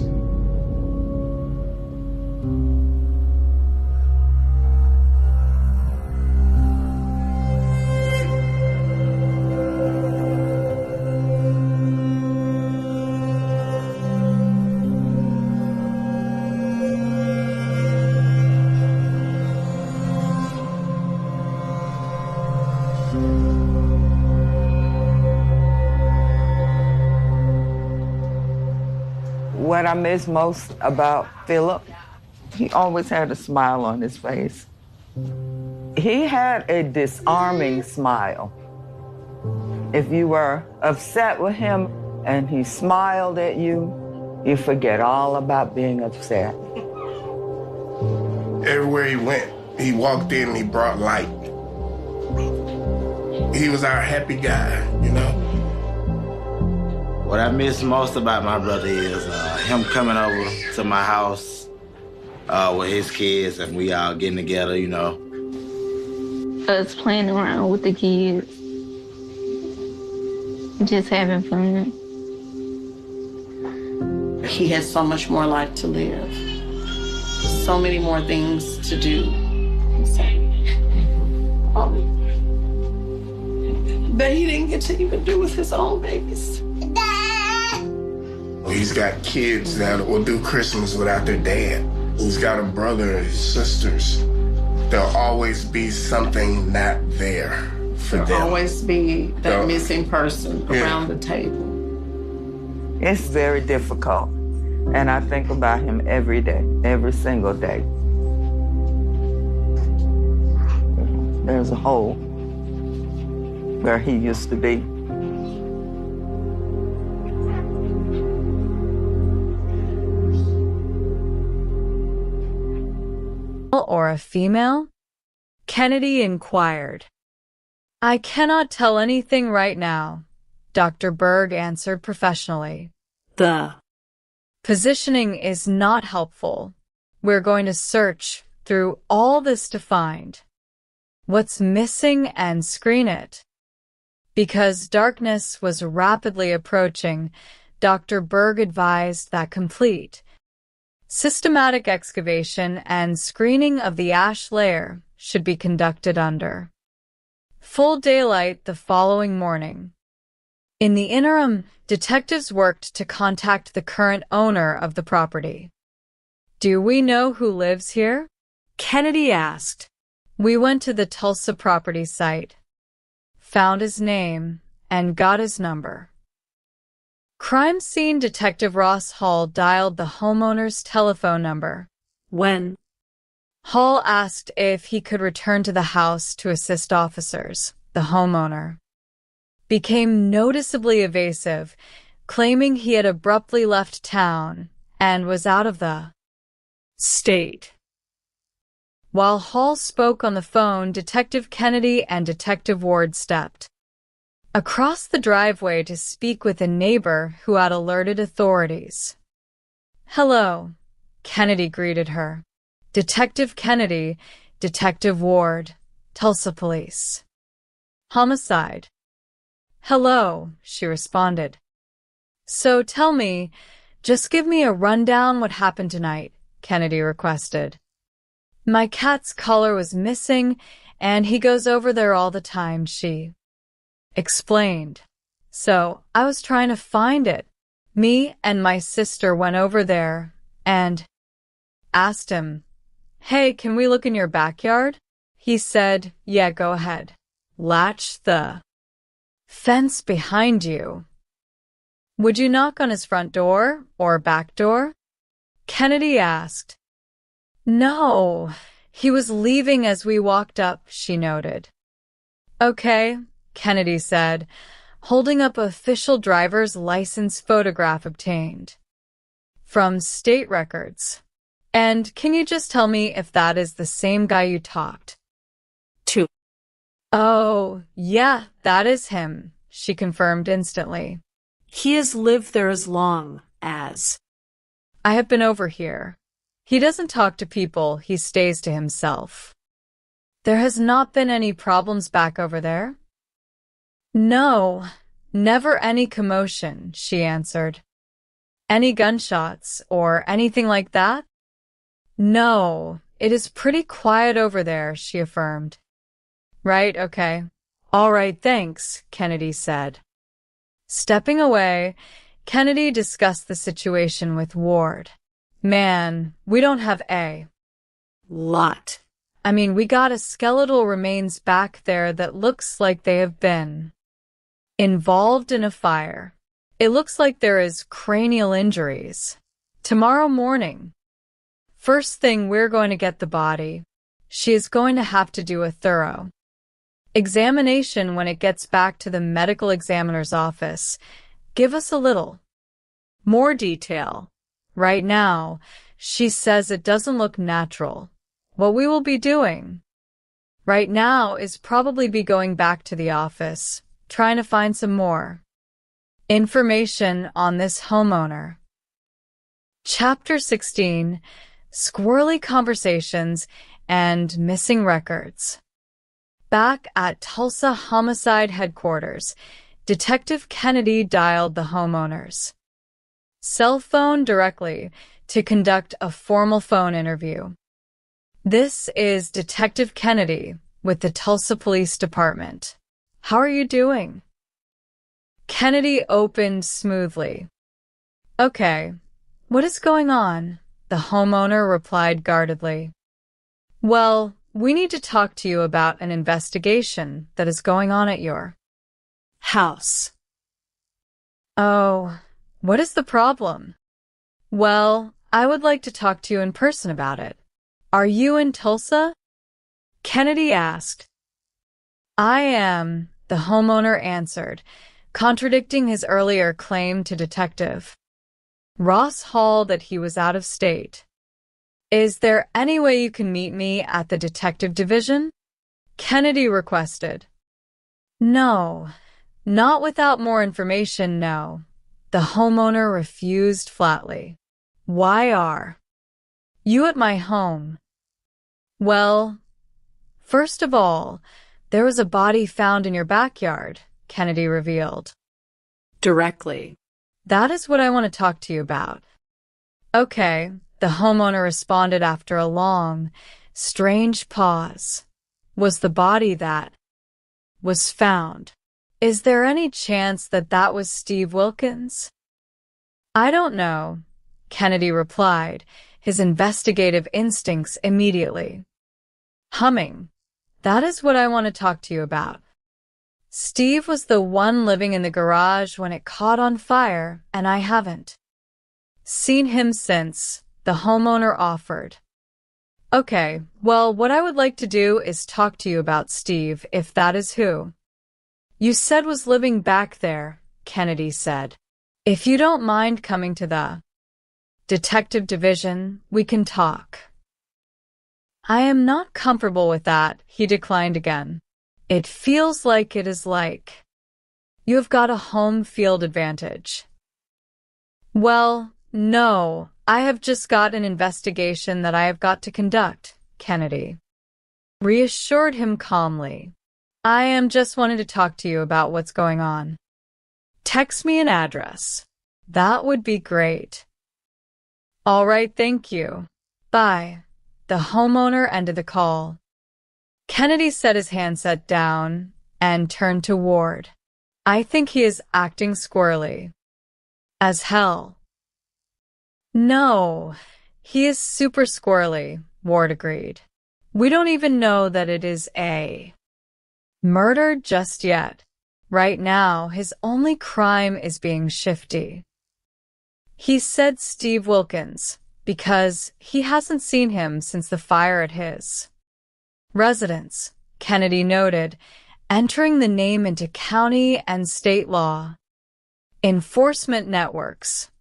What I miss most about Philip, he always had a smile on his face. He had a disarming smile. If you were upset with him and he smiled at you, you forget all about being upset. Everywhere he went, he walked in and he brought light. He was our happy guy, you know? What I miss most about my brother is him coming over to my house with his kids and we all getting together, you know. Us playing around with the kids. Just having fun. He has so much more life to live. So many more things to do. That he didn't get to even do with his own babies. He's got kids that will do Christmas without their dad. He's got a brother and sisters. There'll always be something not there for them. There'll always be that missing person around the table. It's very difficult. And I think about him every day, every single day. There's a hole where he used to be. Or a female? Kennedy inquired. I cannot tell anything right now, Dr. Berg answered professionally. The positioning is not helpful. We're going to search through all this to find what's missing and screen it. Because darkness was rapidly approaching, Dr. Berg advised that complete systematic excavation and screening of the ash layer should be conducted under full daylight the following morning. In the interim, detectives worked to contact the current owner of the property. Do we know who lives here? Kennedy asked. We went to the Tulsa property site, found his name, and got his number. Crime scene detective Ross Hall dialed the homeowner's telephone number. When? Hall asked if he could return to the house to assist officers. The homeowner became noticeably evasive, claiming he had abruptly left town and was out of the state. While Hall spoke on the phone, Detective Kennedy and Detective Ward stepped across the driveway to speak with a neighbor who had alerted authorities. Hello, Kennedy greeted her. Detective Kennedy, Detective Ward, Tulsa Police. Homicide. Hello, she responded. So tell me, just give me a rundown what happened tonight, Kennedy requested. My cat's collar was missing, and he goes over there all the time, she explained. So I was trying to find it. Me and my sister went over there and asked him, hey, can we look in your backyard? He said, yeah, go ahead. Latch the fence behind you. Would you knock on his front door or back door? Kennedy asked. No, he was leaving as we walked up, she noted. Okay, Kennedy said, holding up official driver's license photograph obtained from state records. And can you just tell me if that is the same guy you talked to? Oh, yeah, that is him, she confirmed instantly. He has lived there as long as I have been over here. He doesn't talk to people, he stays to himself. There has not been any problems back over there? No, never any commotion, she answered. Any gunshots or anything like that? No, it is pretty quiet over there, she affirmed. Right, okay. All right, thanks, Kennedy said. Stepping away, Kennedy discussed the situation with Ward. Man, we don't have a lot. I mean, we got a skeletal remains back there that looks like they have been involved in a fire. It looks like there is cranial injuries. Tomorrow morning, first thing we're going to get the body. She is going to have to do a thorough examination when it gets back to the medical examiner's office. Give us a little more detail. Right now, she says it doesn't look natural. What we will be doing right now is probably be going back to the office, trying to find some more information on this homeowner. Chapter 16, Squirrely Conversations and Missing Records. Back at Tulsa Homicide Headquarters, Detective Kennedy dialed the homeowner's cell phone directly to conduct a formal phone interview. This is Detective Kennedy with the Tulsa Police Department. How are you doing? Kennedy opened smoothly. Okay, what is going on? The homeowner replied guardedly. Well, we need to talk to you about an investigation that is going on at your house. Oh, what is the problem? Well, I would like to talk to you in person about it. Are you in Tulsa? Kennedy asked. I am, the homeowner answered, contradicting his earlier claim to Detective Ross Hall that he was out of state. Is there any way you can meet me at the detective division? Kennedy requested. No, not without more information, no. The homeowner refused flatly. Why are you at my home? Well, first of all, there was a body found in your backyard, Kennedy revealed. Directly. That is what I want to talk to you about. Okay, the homeowner responded after a long, strange pause. Was the body that was found? Is there any chance that that was Steve Wilkins? I don't know, Kennedy replied, his investigative instincts immediately humming. That is what I want to talk to you about. Steve was the one living in the garage when it caught on fire, and I haven't seen him since, the homeowner offered. Okay, well, what I would like to do is talk to you about Steve, if that is who you said was living back there, Kennedy said. If you don't mind coming to the detective division, we can talk. I am not comfortable with that, he declined again. It feels like it is like you have got a home field advantage. Well, no, I have just got an investigation that I have got to conduct, Kennedy reassured him calmly. I am just wanting to talk to you about what's going on. Text me an address. That would be great. All right, thank you. Bye. The homeowner ended the call. Kennedy set his handset down and turned to Ward. I think he is acting squirrely. As hell. No, he is super squirrely, Ward agreed. We don't even know that it is a murder just yet. Right now, his only crime is being shifty. He said Steve Wilkins because he hasn't seen him since the fire at his residence, Kennedy noted, entering the name into county and state law enforcement networks.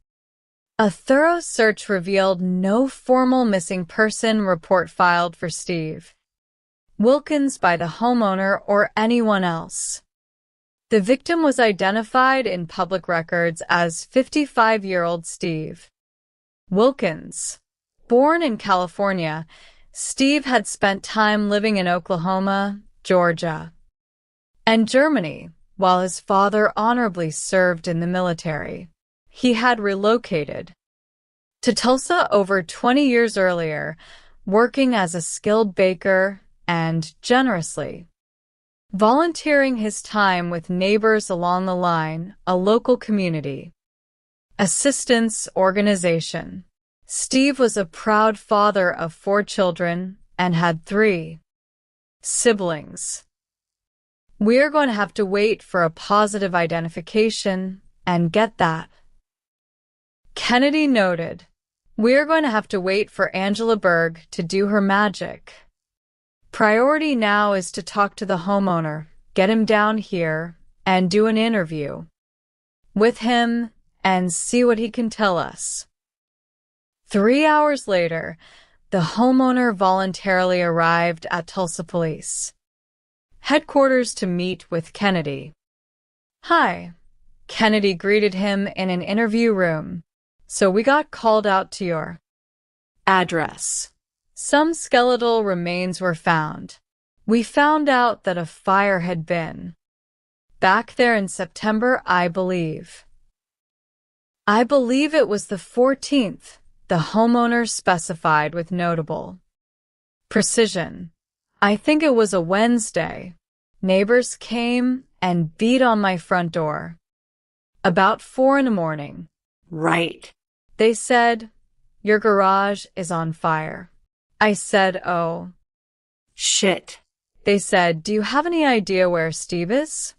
A thorough search revealed no formal missing person report filed for Steve Wilkins by the homeowner or anyone else. The victim was identified in public records as 55-year-old Steve Wilkins. Born in California, Steve had spent time living in Oklahoma, Georgia, and Germany while his father honorably served in the military. He had relocated to Tulsa over 20 years earlier, working as a skilled baker and generously volunteering his time with neighbors along the line, a local community assistance organization. Steve was a proud father of 4 children and had 3 siblings. We're going to have to wait for a positive identification and get that. Kennedy noted, we're going to have to wait for Angela Berg to do her magic. Priority now is to talk to the homeowner, get him down here, and do an interview with him and see what he can tell us. 3 hours later, the homeowner voluntarily arrived at Tulsa Police headquarters to meet with Kennedy. Hi. Kennedy greeted him in an interview room. So we got called out to your address. Some skeletal remains were found. We found out that a fire had been back there in September, I believe. I believe it was the 14th, the homeowner specified with notable precision. I think it was a Wednesday. Neighbors came and beat on my front door. About 4 a.m. Right. They said, your garage is on fire. I said, oh. Shit. They said, do you have any idea where Steve is?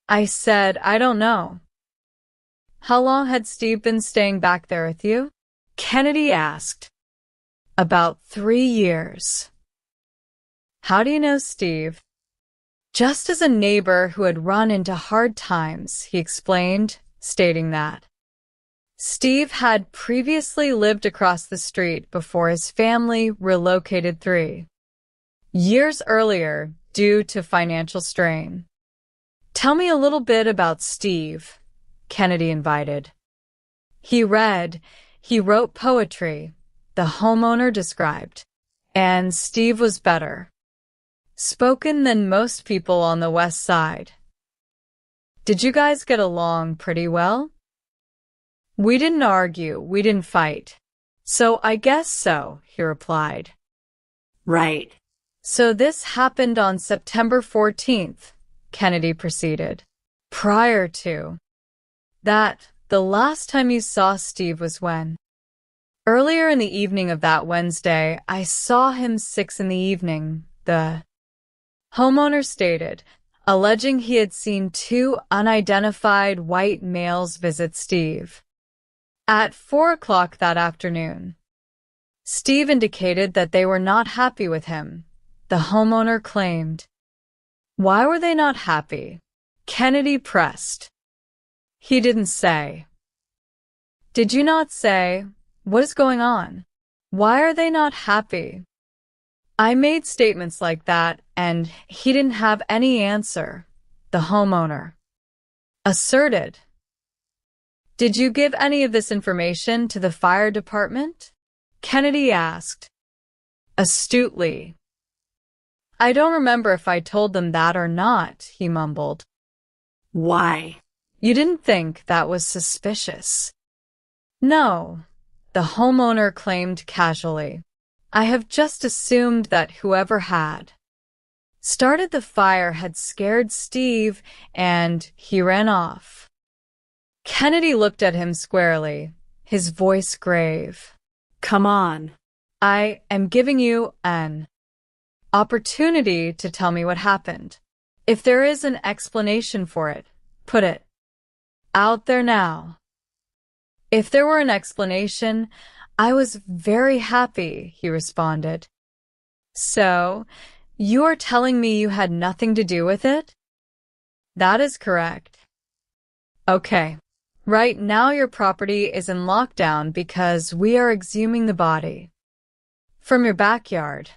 I said, I don't know. How long had Steve been staying back there with you? Kennedy asked. About 3 years. How do you know Steve? Just as a neighbor who had run into hard times, he explained, stating that Steve had previously lived across the street before his family relocated 3 years earlier due to financial strain. Tell me a little bit about Steve, Kennedy invited. He wrote poetry, the homeowner described, and Steve was better spoken than most people on the West Side. Did you guys get along pretty well? We didn't argue, we didn't fight. So I guess so, he replied. Right. So this happened on September 14th, Kennedy proceeded. Prior to that, the last time you saw Steve was when? Earlier in the evening of that Wednesday, I saw him 6 p.m, the homeowner stated, alleging he had seen 2 unidentified white males visit Steve at 4 o'clock that afternoon. Steve indicated that they were not happy with him, the homeowner claimed. Why were they not happy? Kennedy pressed. He didn't say. Did you not say, what is going on? Why are they not happy? I made statements like that, and he didn't have any answer, the homeowner asserted. Did you give any of this information to the fire department? Kennedy asked, astutely. I don't remember if I told them that or not, he mumbled. Why? You didn't think that was suspicious? No, the homeowner claimed casually. I have just assumed that whoever had started the fire had scared Steve and he ran off. Kennedy looked at him squarely, his voice grave. Come on. I am giving you an opportunity to tell me what happened. If there is an explanation for it, put it out there now. If there were an explanation, I was very happy, he responded. So, you are telling me you had nothing to do with it? That is correct. Okay. Right now your property is in lockdown because we are exhuming the body from your backyard,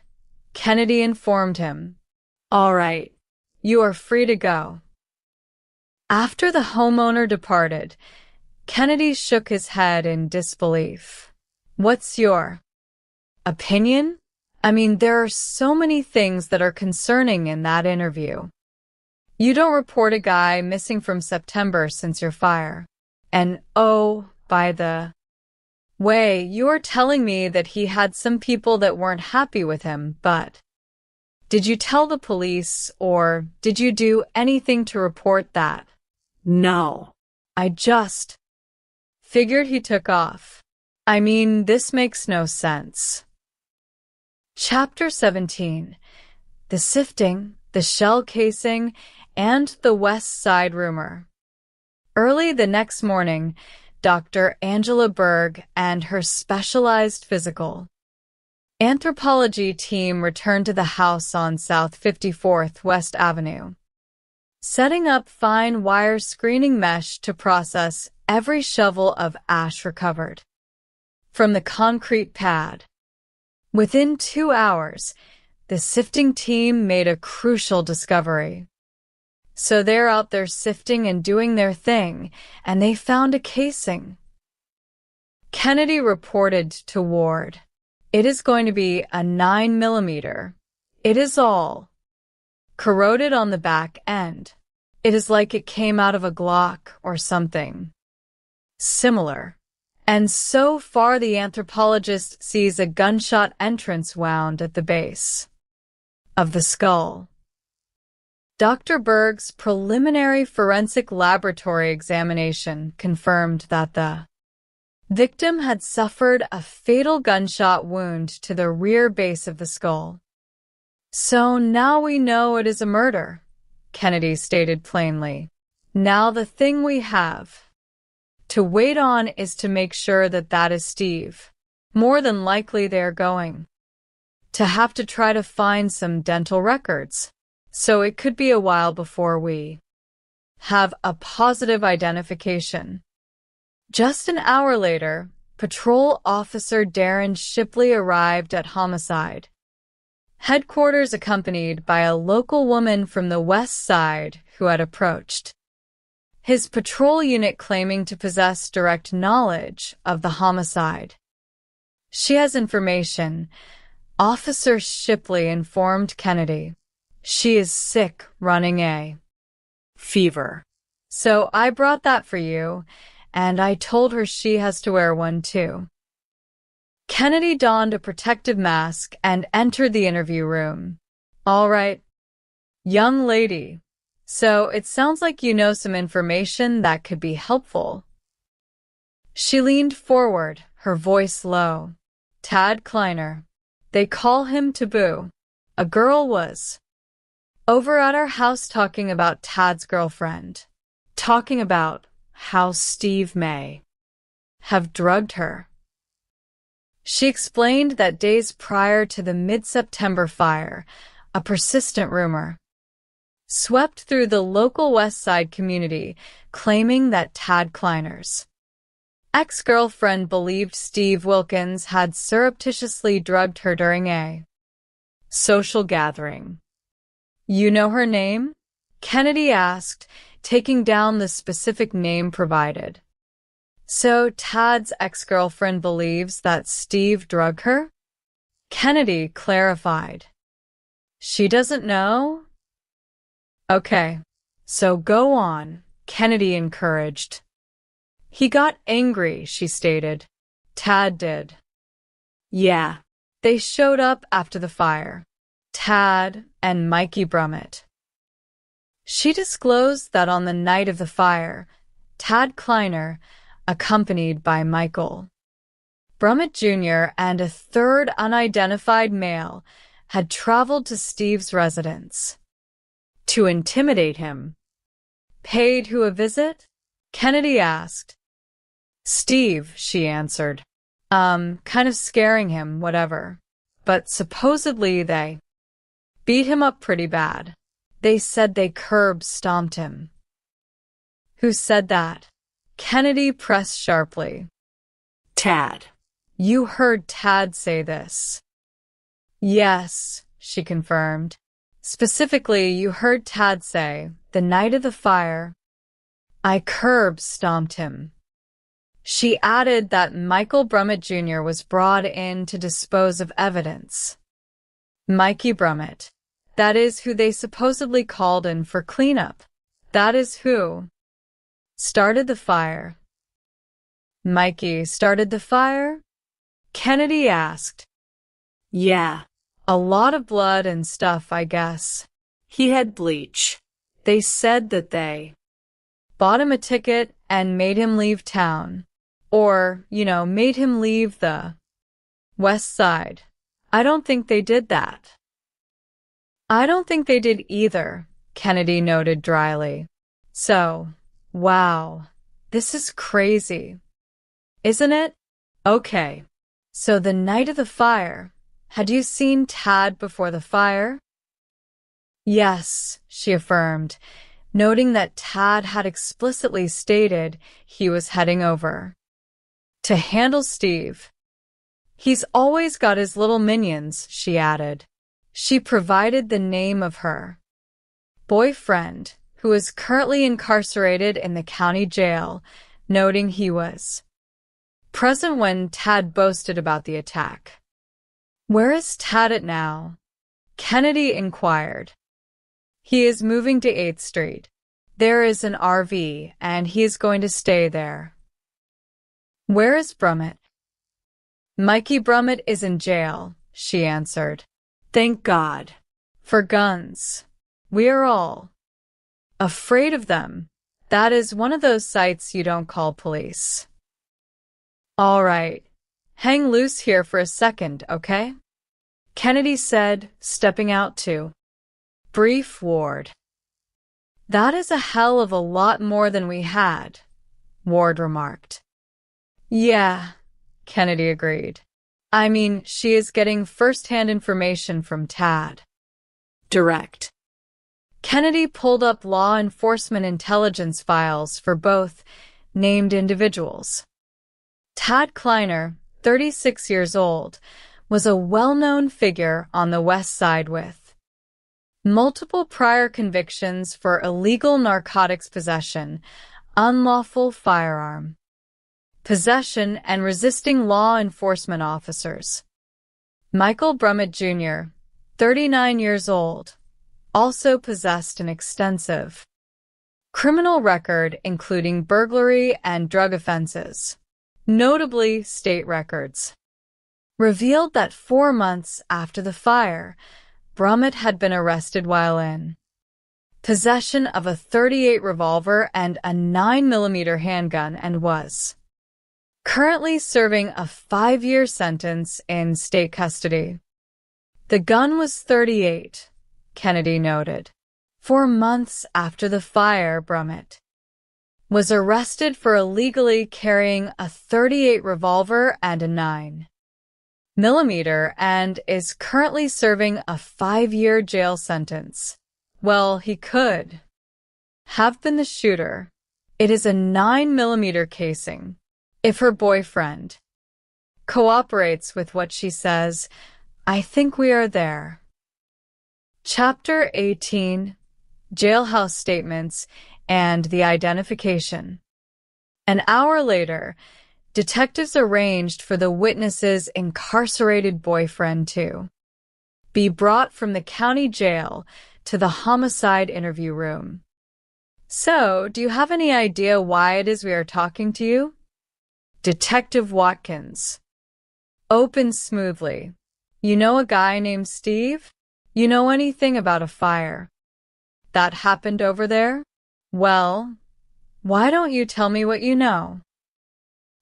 Kennedy informed him. All right. You are free to go. After the homeowner departed, Kennedy shook his head in disbelief. What's your opinion? I mean, there are so many things that are concerning in that interview. You don't report a guy missing from September since your fire. And oh, by the way, you're telling me that he had some people that weren't happy with him, but did you tell the police or did you do anything to report that? No. I just figured he took off. I mean, this makes no sense. Chapter 17. The Sifting, the Shell Casing, and the West Side Rumor. Early the next morning, Dr. Angela Berg and her specialized physical anthropology team returned to the house on South 54th West Avenue, setting up fine wire screening mesh to process every shovel of ash recovered from the concrete pad. Within 2 hours, the sifting team made a crucial discovery. So they're out there sifting and doing their thing, and they found a casing. Kennedy reported to Ward, "It is going to be a 9mm. It is all corroded on the back end. It is like it came out of a Glock or something similar." And so far the anthropologist sees a gunshot entrance wound at the base of the skull. Dr. Berg's preliminary forensic laboratory examination confirmed that the victim had suffered a fatal gunshot wound to the rear base of the skull. "So now we know it is a murder," Kennedy stated plainly. "Now the thing we have to wait on is to make sure that that is Steve. More than likely they're going to have to try to find some dental records. So it could be a while before we have a positive identification." Just an hour later, Patrol Officer Darren Shipley arrived at Homicide headquarters accompanied by a local woman from the West Side who had approached his patrol unit claiming to possess direct knowledge of the homicide. "She has information," Officer Shipley informed Kennedy. "She is sick, running a fever. So I brought that for you, and I told her she has to wear one too." Kennedy donned a protective mask and entered the interview room. "All right, young lady. So it sounds like you know some information that could be helpful." She leaned forward, her voice low. "Tad Kleiner. They call him Taboo. A girl was over at our house talking about Tad's girlfriend. Talking about how Steve may have drugged her." She explained that days prior to the mid-September fire, a persistent rumor swept through the local West Side community, claiming that Tad Kleiner's ex-girlfriend believed Steve Wilkins had surreptitiously drugged her during a social gathering. "You know her name?" Kennedy asked, taking down the specific name provided. "So Tad's ex-girlfriend believes that Steve drugged her?" Kennedy clarified. "She doesn't know?" "Okay, so go on," Kennedy encouraged. "He got angry," she stated. "Tad did." "Yeah, they showed up after the fire. Tad and Mikey Brummett." She disclosed that on the night of the fire, Tad Kleiner, accompanied by Michael Brummett Jr. and a third unidentified male, had traveled to Steve's residence to intimidate him. "Paid who a visit?" Kennedy asked. "Steve," she answered. Kind of scaring him, whatever. But supposedly they beat him up pretty bad. They said they curb-stomped him." "Who said that?" Kennedy pressed sharply. "Tad. You heard Tad say this." "Yes," she confirmed. "Specifically, you heard Tad say, the night of the fire, I curb-stomped him." She added that Michael Brummett Jr. was brought in to dispose of evidence. Mikey Brummett, That is who they supposedly called in for cleanup. That is who started the fire. Mikey started the fire? Kennedy asked. Yeah. A lot of blood and stuff, I guess. He had bleach. They said that they bought him a ticket and made him leave town. Or, made him leave the West Side. I don't think they did that. I don't think they did either, Kennedy noted dryly. So, wow, this is crazy. Isn't it? Okay. So the night of the fire, had you seen Tad before the fire? Yes, she affirmed, noting that Tad had explicitly stated he was heading over to handle Steve. He's always got his little minions, she added. She provided the name of her boyfriend, who is currently incarcerated in the county jail, noting he was present when Tad boasted about the attack. Where is Tad at now? Kennedy inquired. He is moving to 8th Street. There is an RV, and he is going to stay there. Where is Brummett? Mikey Brummett is in jail, she answered. Thank God. For guns. We are all afraid of them. That is one of those sites you don't call police. All right. Hang loose here for a second, okay? Kennedy said, stepping out to brief Ward. That is a hell of a lot more than we had, Ward remarked. Yeah, Kennedy agreed. I mean, she is getting first-hand information from Tad. Direct. Kennedy pulled up law enforcement intelligence files for both named individuals. Tad Kleiner, 36 years old, was a well-known figure on the West Side with multiple prior convictions for illegal narcotics possession, unlawful firearm possession, and resisting law enforcement officers. Michael Brummett Jr., 39 years old, also possessed an extensive criminal record including burglary and drug offenses, notably state records. Revealed that 4 months after the fire, Brummett had been arrested while in possession of a .38 revolver and a 9mm handgun and was currently serving a 5-year sentence in state custody. The gun was .38, Kennedy noted. 4 months after the fire, Brummett was arrested for illegally carrying a .38 revolver and a 9mm and is currently serving a 5-year jail sentence. Well, he could have been the shooter. It is a 9mm casing. If her boyfriend cooperates with what she says, I think we are there. Chapter 18, Jailhouse Statements and the Identification. An hour later, detectives arranged for the witness's incarcerated boyfriend to be brought from the county jail to the homicide interview room. So, do you have any idea why it is we are talking to you? Detective Watkins opened smoothly. You know a guy named Steve? You know anything about a fire that happened over there? Well, why don't you tell me what you know?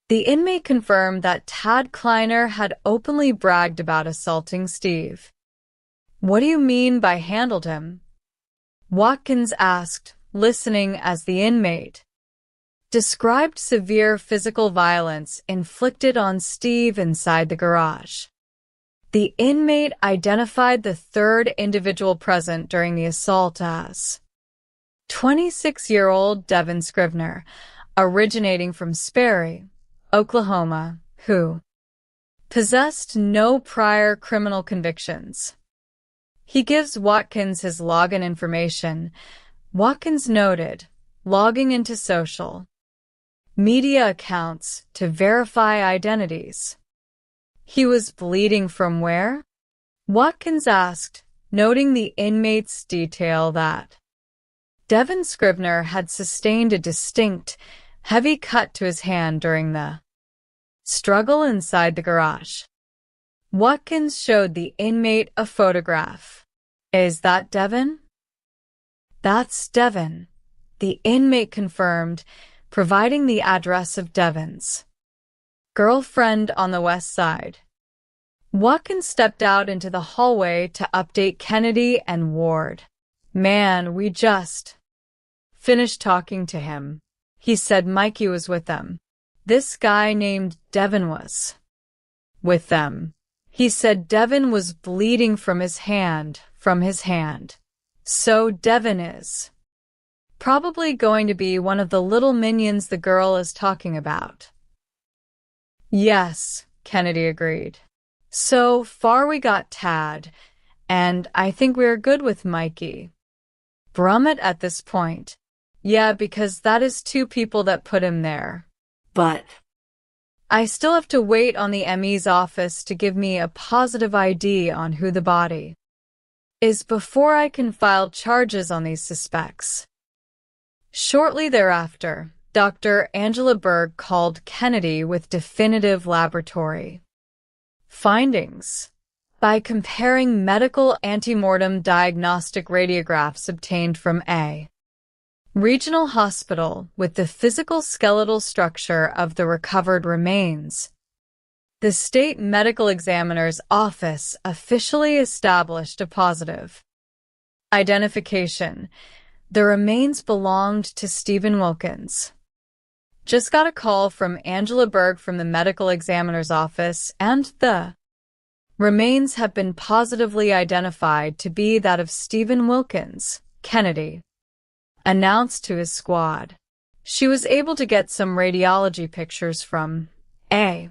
The inmate confirmed that Tad Kleiner had openly bragged about assaulting Steve. What do you mean by handled him? Watkins asked, listening as the inmate described severe physical violence inflicted on Steve inside the garage. The inmate identified the third individual present during the assault as 26-year-old Devin Scrivener, originating from Sperry, Oklahoma, who possessed no prior criminal convictions. He gives Watkins his login information. Watkins noted, logging into social media accounts to verify identities. He was bleeding from where? Watkins asked, noting the inmate's detail that Devin Scrivener had sustained a distinct, heavy cut to his hand during the struggle inside the garage. Watkins showed the inmate a photograph. Is that Devin? That's Devin, the inmate confirmed, providing the address of Devin's girlfriend on the west side. Watkins stepped out into the hallway to update Kennedy and Ward. Man, we just finished talking to him. He said Mikey was with them. This guy named Devin was with them. He said Devin was bleeding from his hand. So Devin is probably going to be one of the little minions the girl is talking about. Yes, Kennedy agreed. So far we got Tad, and I think we're good with Mikey. Brummett at this point. Yeah, because that is 2 people that put him there. But I still have to wait on the ME's office to give me a positive ID on who the body is before I can file charges on these suspects. Shortly thereafter, Dr. Angela Berg called Kennedy with definitive laboratory findings. By comparing medical antemortem diagnostic radiographs obtained from a regional hospital with the physical skeletal structure of the recovered remains, the state medical examiner's office officially established a positive identification. The remains belonged to Stephen Wilkins. Just got a call from Angela Berg from the medical examiner's office, and the remains have been positively identified to be that of Stephen Wilkins, Kennedy announced to his squad. She was able to get some radiology pictures from a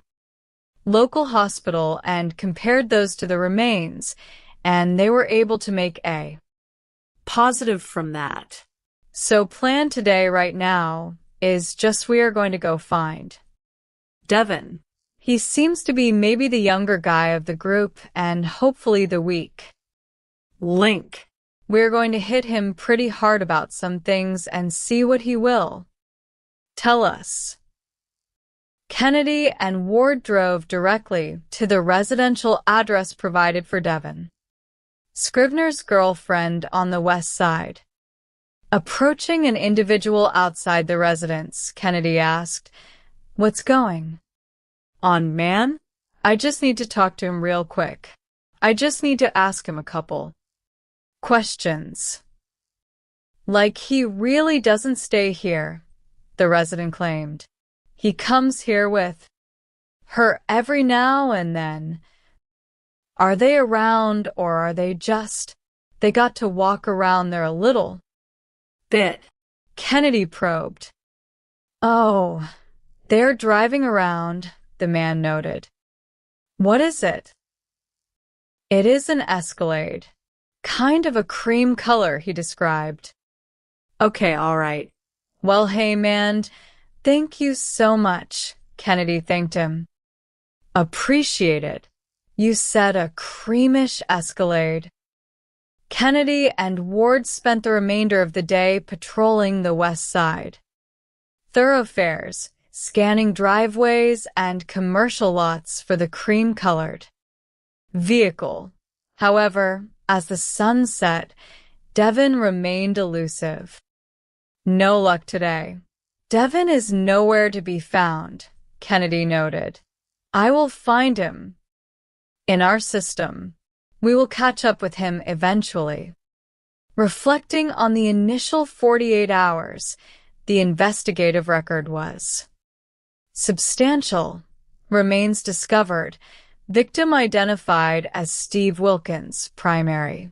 local hospital and compared those to the remains, and they were able to make a positive from that. So plan today right now is just we are going to go find Devin. He seems to be maybe the younger guy of the group and hopefully the weak link. We're going to hit him pretty hard about some things and see what he will tell us. Kennedy and Ward drove directly to the residential address provided for Devin Scrivener's girlfriend on the west side. Approaching an individual outside the residence, Kennedy asked, "What's going on, man? I just need to talk to him real quick. I just need to ask him a couple questions." Like he really doesn't stay here, the resident claimed. He comes here with her every now and then. Are they around or are they got to walk around there a little bit? Kennedy probed. Oh, they're driving around, the man noted. What is it? It is an Escalade. Kind of a cream color, he described. Okay, all right. Well, hey, man, thank you so much, Kennedy thanked him. Appreciate it. You said a creamish Escalade. Kennedy and Ward spent the remainder of the day patrolling the west side thoroughfares, scanning driveways and commercial lots for the cream-colored vehicle. However, as the sun set, Devin remained elusive. No luck today. Devin is nowhere to be found, Kennedy noted. I will find him in our system. We will catch up with him eventually. Reflecting on the initial 48 hours, the investigative record was substantial. Remains discovered. Victim identified as Steve Wilkins, primary.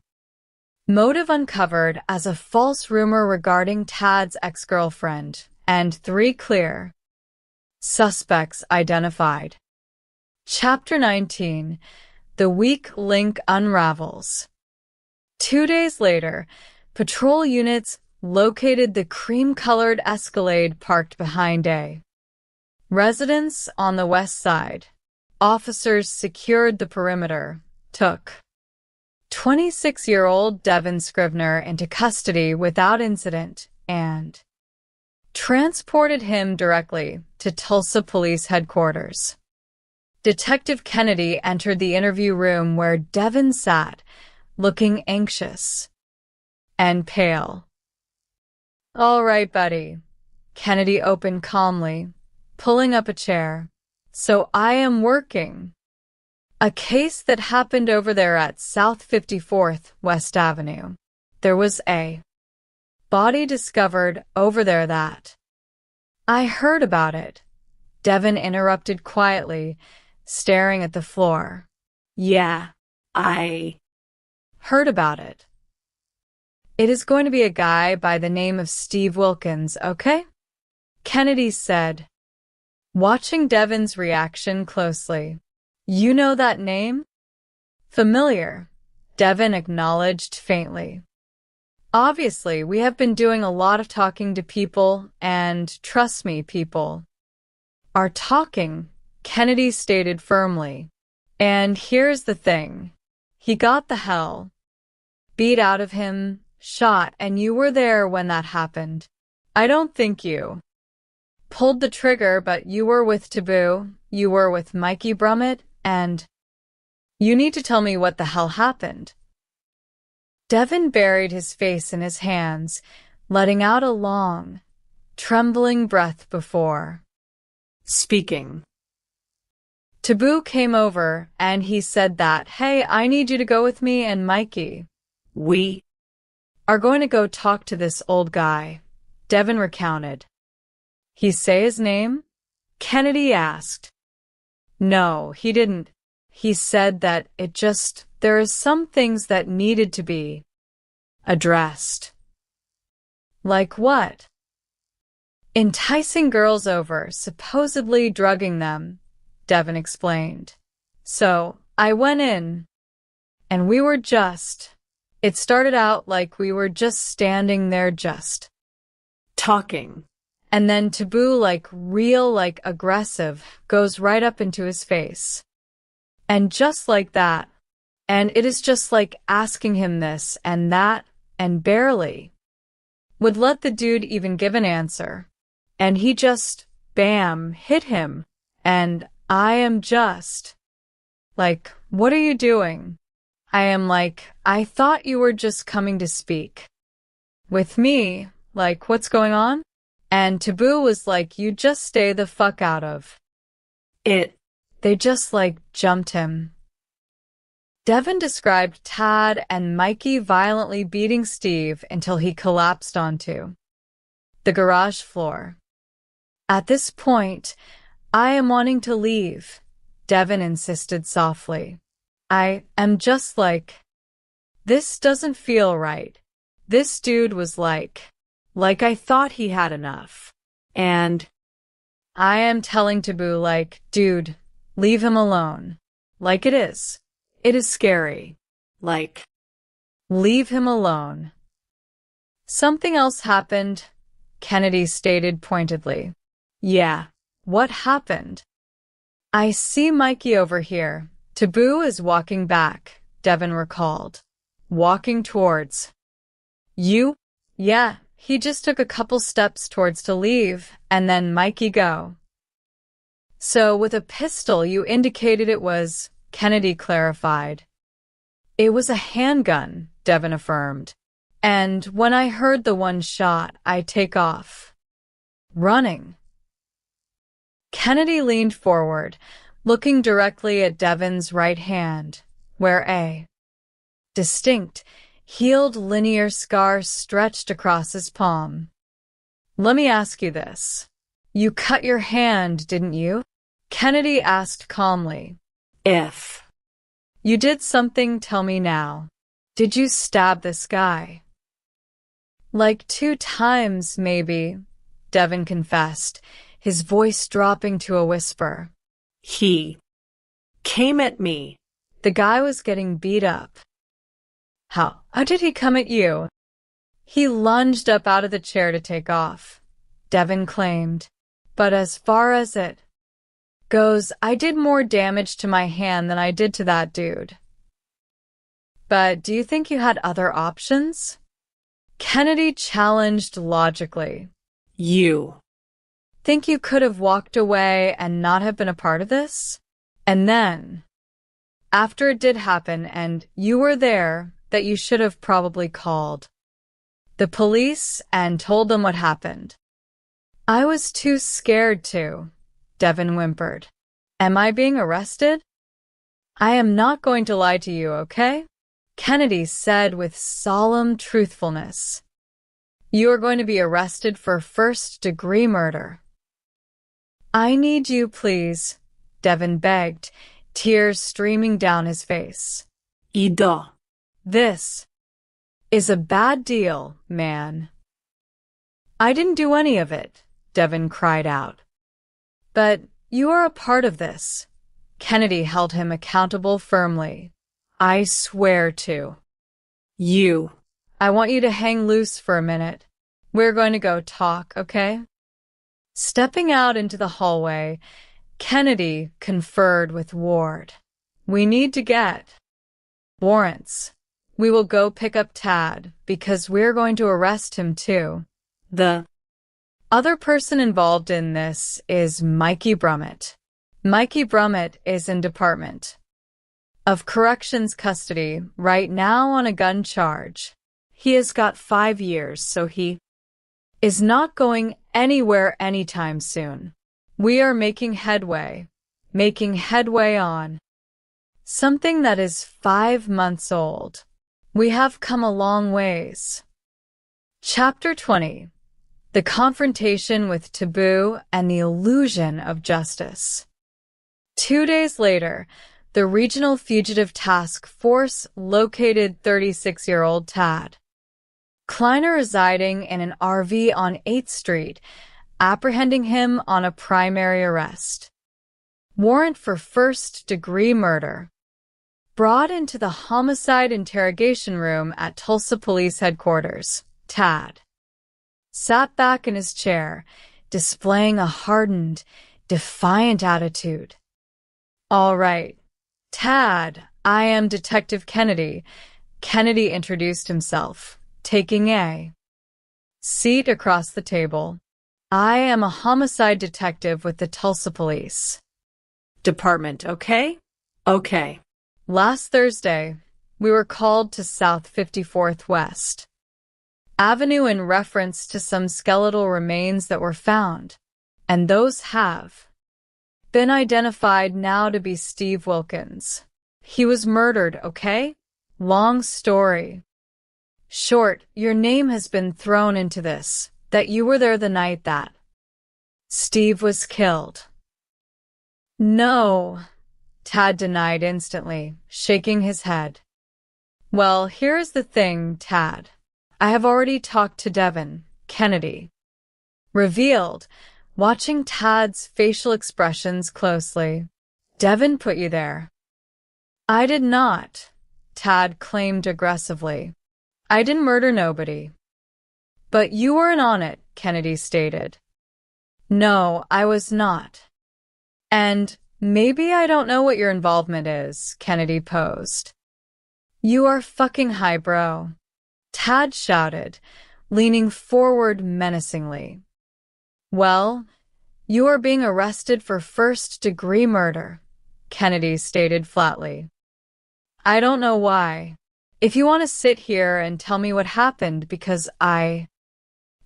Motive uncovered as a false rumor regarding Tad's ex-girlfriend, and 3 clear suspects identified. Chapter 19. The weak link unravels. 2 days later, patrol units located the cream-colored Escalade parked behind a residence on the west side. Officers secured the perimeter. Took 26-year-old Devin Scrivener into custody without incident and transported him directly to Tulsa Police Headquarters. Detective Kennedy entered the interview room where Devin sat, looking anxious and pale. "All right, buddy," Kennedy opened calmly, pulling up a chair. "So I am working a case that happened over there at South 54th West Avenue. There was a body discovered over there that—" "I heard about it," Devin interrupted quietly, staring at the floor. "Yeah, I heard about it. It is going to be a guy by the name of Steve Wilkins, okay?" Kennedy said, watching Devin's reaction closely. "You know that name?" "Familiar," Devin acknowledged faintly. "Obviously, we have been doing a lot of talking to people, and trust me, people are talking," Kennedy stated firmly. "And here's the thing. He got the hell beat out of him, shot, and you were there when that happened. I don't think you pulled the trigger, but you were with Taboo, you were with Mikey Brummett, and you need to tell me what the hell happened." Devin buried his face in his hands, letting out a long, trembling breath before speaking. Taboo came over, and he said that, "Hey, I need you to go with me and Mikey. We are going to go talk to this old guy," Devin recounted. "He say his name?" Kennedy asked. "No, he didn't. He said that there is some things that needed to be addressed." "Like what?" "Enticing girls over, supposedly drugging them," Devin explained. "So I went in, and it started out like we were just standing there just talking. And then Taboo, real aggressive, goes right up into his face. And just like that. And it is just like asking him this and that, and barely would let the dude even give an answer. And he just, bam, hit him. And I am just like, what are you doing? I am like, I thought you were just coming to speak with me. Like, what's going on? And Taboo was like, you just stay the fuck out of it. They just jumped him. Devin described Tad and Mikey violently beating Steve until he collapsed onto the garage floor. At this point, I am wanting to leave, Devin insisted softly. I am just this doesn't feel right. This dude was like I thought he had enough. And I am telling Taboo dude, leave him alone. It is. It is scary. Leave him alone. Something else happened, Kennedy stated pointedly. Yeah, what happened? I see Mikey over here. Taboo is walking back, Devin recalled. Walking towards you? Yeah, he just took a couple steps towards to leave, and then Mikey go. So with a pistol you indicated it was, Kennedy clarified. It was a handgun, Devin affirmed. And when I heard the one shot, I take off. Running. Kennedy leaned forward, looking directly at Devin's right hand, where a distinct, healed linear scar stretched across his palm. Let me ask you this. You cut your hand, didn't you? Kennedy asked calmly. If you did something, tell me now. Did you stab this guy? 2 times, maybe, Devin confessed, his voice dropping to a whisper. He came at me. The guy was getting beat up. How did he come at you? He lunged up out of the chair to take off, Devin claimed. But as far as it goes, I did more damage to my hand than I did to that dude. But do you think you had other options? Kennedy challenged logically. You think you could have walked away and not have been a part of this? And then, after it did happen and you were there, that you should have probably called the police and told them what happened. I was too scared to, Devin whimpered. Am I being arrested? I am not going to lie to you, okay? Kennedy said with solemn truthfulness. You are going to be arrested for first-degree murder. I need you, please, Devin begged, tears streaming down his face. Ida. This is a bad deal, man. I didn't do any of it, Devin cried out. But you are a part of this. Kennedy held him accountable firmly. I swear to. You. I want you to hang loose for a minute. We're going to go talk, okay? Stepping out into the hallway, Kennedy conferred with Ward. We need to get warrants. We will go pick up Tad because we're going to arrest him too. The other person involved in this is Mikey Brummett. Mikey Brummett is in Department of Corrections custody right now on a gun charge. He has got 5 years, so he is not going anywhere anytime soon. We are making headway on something that is 5 months old. We have come a long ways. Chapter 20. The confrontation with taboo and the illusion of justice. 2 days later, the Regional Fugitive Task Force located 36-year-old Tad Kleiner residing in an RV on 8th Street, apprehending him on a primary arrest. Warrant for first-degree murder. Brought into the homicide interrogation room at Tulsa Police Headquarters, Tad sat back in his chair, displaying a hardened, defiant attitude. All right, Tad, I am Detective Kennedy. Kennedy introduced himself, taking a seat across the table. I am a homicide detective with the Tulsa Police Department, okay? Okay. Last Thursday, we were called to South 54th West Avenue in reference to some skeletal remains that were found, and those have been identified now to be Steve Wilkins. He was murdered, okay? Long story short, your name has been thrown into this, that you were there the night that Steve was killed. No, Tad denied instantly, shaking his head. Well, here's the thing, Tad. I have already talked to Devin, Kennedy revealed, watching Tad's facial expressions closely. Devin put you there. I did not, Tad claimed aggressively. I didn't murder nobody. But you weren't on it, Kennedy stated. No, I was not. And maybe I don't know what your involvement is, Kennedy posed. You are fucking highbrow, Tad shouted, leaning forward menacingly. Well, you are being arrested for first-degree murder, Kennedy stated flatly. I don't know why. If you want to sit here and tell me what happened, because I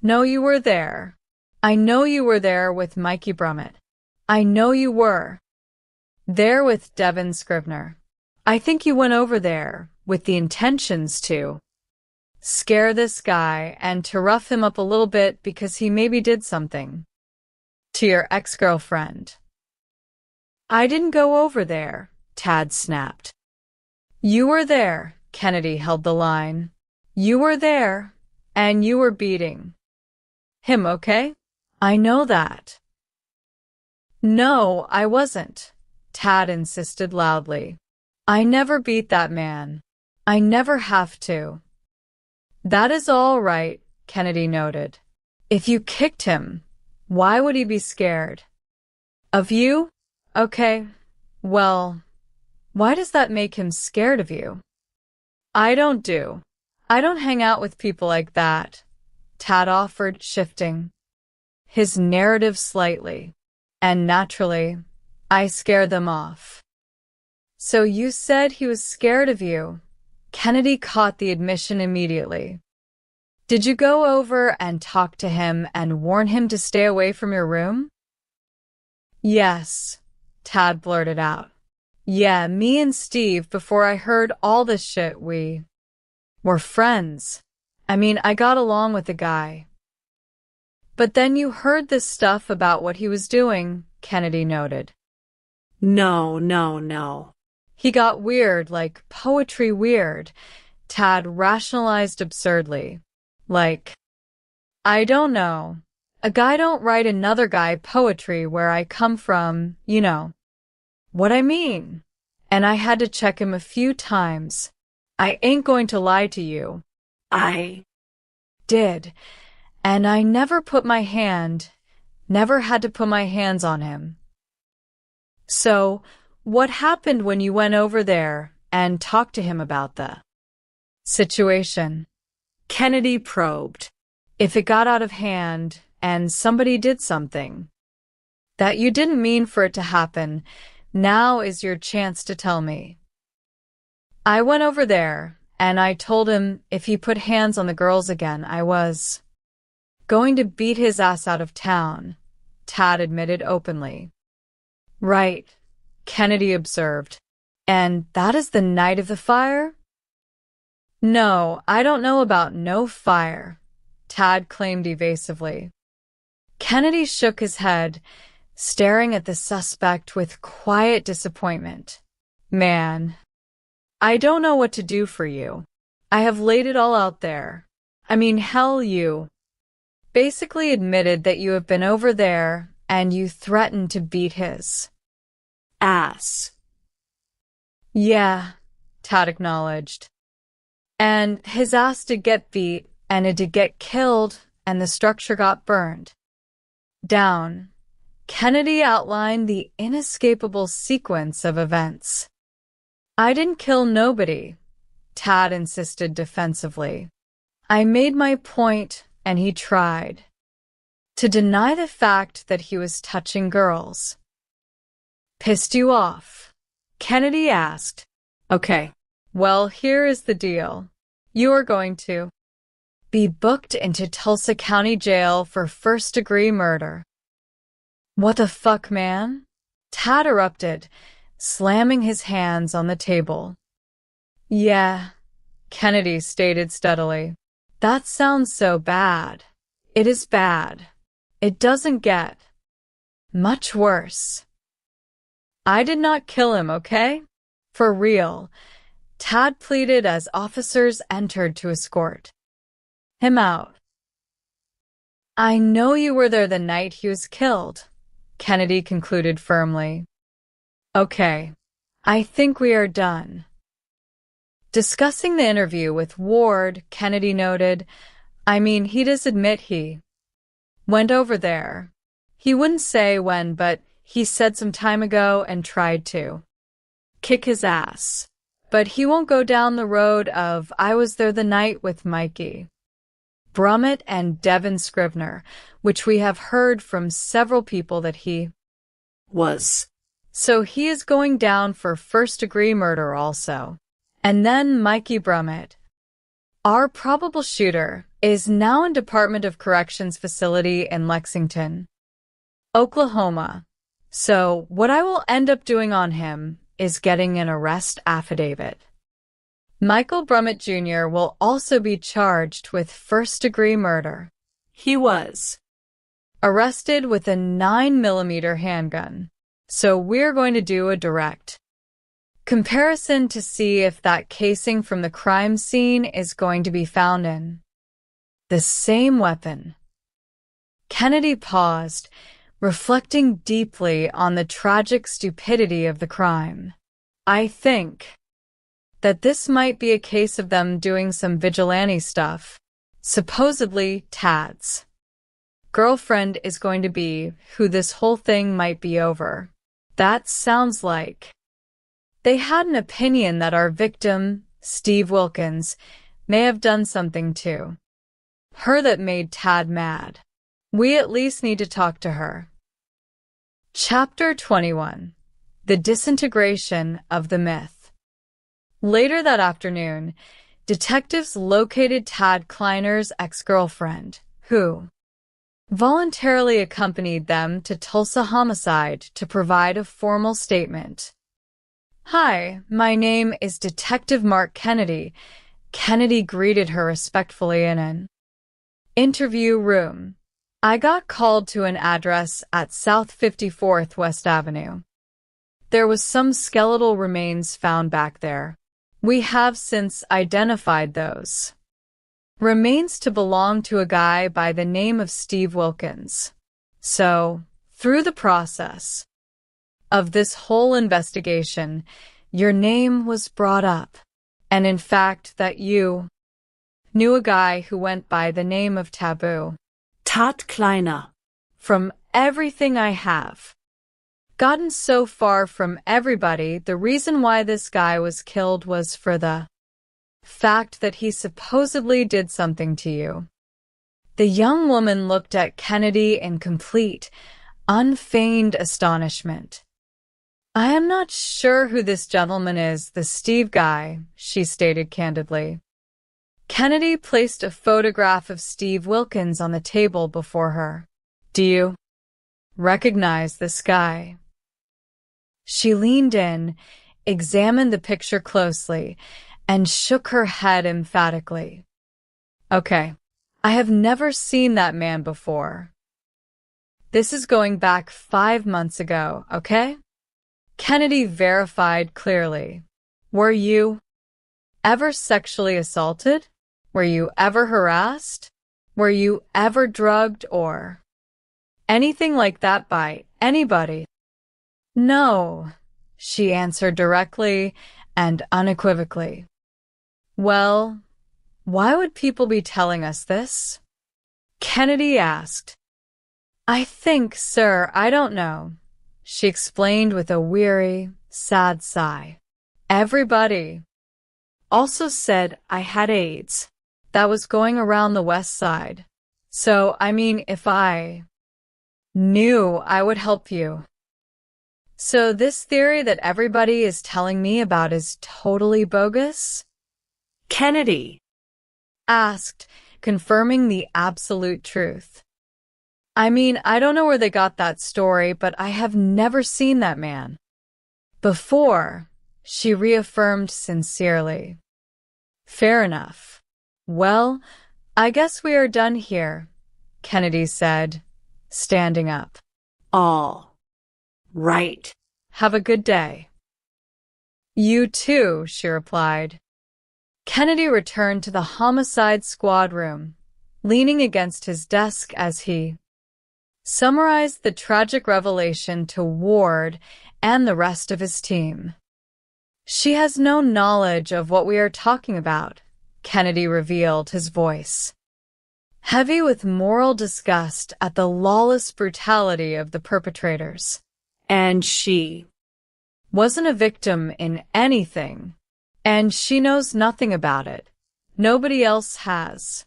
know you were there. I know you were there with Mikey Brummett. I know you were there with Devin Scrivener. I think you went over there with the intentions to scare this guy and to rough him up a little bit because he maybe did something to your ex-girlfriend. I didn't go over there, Tad snapped. You were there, Kennedy held the line. You were there, and you were beating him, okay? I know that. No, I wasn't, Tad insisted loudly. I never beat that man. I never have to. That is all right, Kennedy noted. If you kicked him, why would he be scared? Of you? Okay, well, why does that make him scared of you? I don't hang out with people like that, Tad offered, shifting his narrative slightly. And naturally, I scared them off. So you said he was scared of you. Kennedy caught the admission immediately. Did you go over and talk to him and warn him to stay away from your room? Yes, Tad blurted out. Yeah, me and Steve, before I heard all this shit, we were friends. I mean, I got along with the guy. But then you heard this stuff about what he was doing, Kennedy noted. No. He got weird, like poetry weird, Tad rationalized absurdly. Like, I don't know. A guy don't write another guy poetry where I come from, you know. What I mean. And I had to check him a few times. I ain't going to lie to you. I did. And I never had to put my hands on him. So, what happened when you went over there and talked to him about the situation? Kennedy probed. If it got out of hand and somebody did something that you didn't mean for it to happen, now is your chance to tell me. I went over there and I told him if he put hands on the girls again, I was going to beat his ass out of town, Tad admitted openly. Right, Kennedy observed. And that is the night of the fire? No, I don't know about no fire, Tad claimed evasively. Kennedy shook his head, staring at the suspect with quiet disappointment. Man, I don't know what to do for you. I have laid it all out there. I mean, hell, you basically admitted that you have been over there and you threatened to beat his ass. Yeah, Tad acknowledged. And his ass did get beat, and it did get killed, and the structure got burned down. Kennedy outlined the inescapable sequence of events. I didn't kill nobody, Tad insisted defensively. I made my point, and he tried to deny the fact that he was touching girls. Pissed you off? Kennedy asked. Okay. Well, here is the deal. You are going to be booked into Tulsa County Jail for first-degree murder. What the fuck, man? Tad erupted, slamming his hands on the table. Yeah, Kennedy stated steadily. That sounds so bad. It is bad. It doesn't get much worse. I did not kill him, okay? For real. Tad pleaded as officers entered to escort him out. I know you were there the night he was killed, Kennedy concluded firmly. Okay, I think we are done. Discussing the interview with Ward, Kennedy noted, I mean, he does admit he went over there. He wouldn't say when, but he said some time ago and tried to kick his ass. But he won't go down the road of I was there the night with Mikey Brummett and Devin Scrivener, which we have heard from several people that he was. So he is going down for first-degree murder also. And then Mikey Brummett, our probable shooter, is now in Department of Corrections facility in Lexington, Oklahoma. So what I will end up doing on him is getting an arrest affidavit. Michael Brummett Jr. will also be charged with first-degree murder. He was arrested with a 9mm handgun. So we're going to do a direct comparison to see if that casing from the crime scene is going to be found in the same weapon. Kennedy paused, reflecting deeply on the tragic stupidity of the crime. I think that this might be a case of them doing some vigilante stuff. Supposedly, Tad's girlfriend is going to be who this whole thing might be over. That sounds like they had an opinion that our victim Steve Wilkins, may have done something to her that made Tad mad. We at least need to talk to her. Chapter 21. The Disintegration of the Myth. Later that afternoon, detectives located Tad Kleiner's ex-girlfriend, who voluntarily accompanied them to Tulsa Homicide to provide a formal statement. "Hi, my name is Detective Mark Kennedy." Kennedy greeted her respectfully in an interview room. "I got called to an address at South 54th West Avenue. There was some skeletal remains found back there. We have since identified those remains to belong to a guy by the name of Steve Wilkins. So, through the process of this whole investigation, your name was brought up, and in fact that you knew a guy who went by the name of Taboo. Tad Kleiner. From everything I have gotten so far from everybody, the reason why this guy was killed was for the fact that he supposedly did something to you." The young woman looked at Kennedy in complete, unfeigned astonishment. "I am not sure who this gentleman is, the Steve guy," she stated candidly. Kennedy placed a photograph of Steve Wilkins on the table before her. "Do you recognize this guy?" She leaned in, examined the picture closely, and shook her head emphatically. "Okay, I have never seen that man before. This is going back 5 months ago, okay?" Kennedy verified clearly. "Were you ever sexually assaulted? Were you ever harassed? Were you ever drugged or anything like that by anybody?" "No," she answered directly and unequivocally. "Well, why would people be telling us this?" Kennedy asked. "I think, sir, I don't know," she explained with a weary, sad sigh. "Everybody also said I had AIDS. That was going around the West Side. So, I mean, if I knew, I would help you. So this theory that everybody is telling me about is totally bogus?" Kennedy asked, confirming the absolute truth. "I mean, I don't know where they got that story, but I have never seen that man before," she reaffirmed sincerely. "Fair enough. Well, I guess we are done here," Kennedy said, standing up. "All right. Have a good day." "You too," she replied. Kennedy returned to the homicide squad room, leaning against his desk as he summarized the tragic revelation to Ward and the rest of his team. "She has no knowledge of what we are talking about," Kennedy revealed, his voice heavy with moral disgust at the lawless brutality of the perpetrators. "And she wasn't a victim in anything, and she knows nothing about it. Nobody else has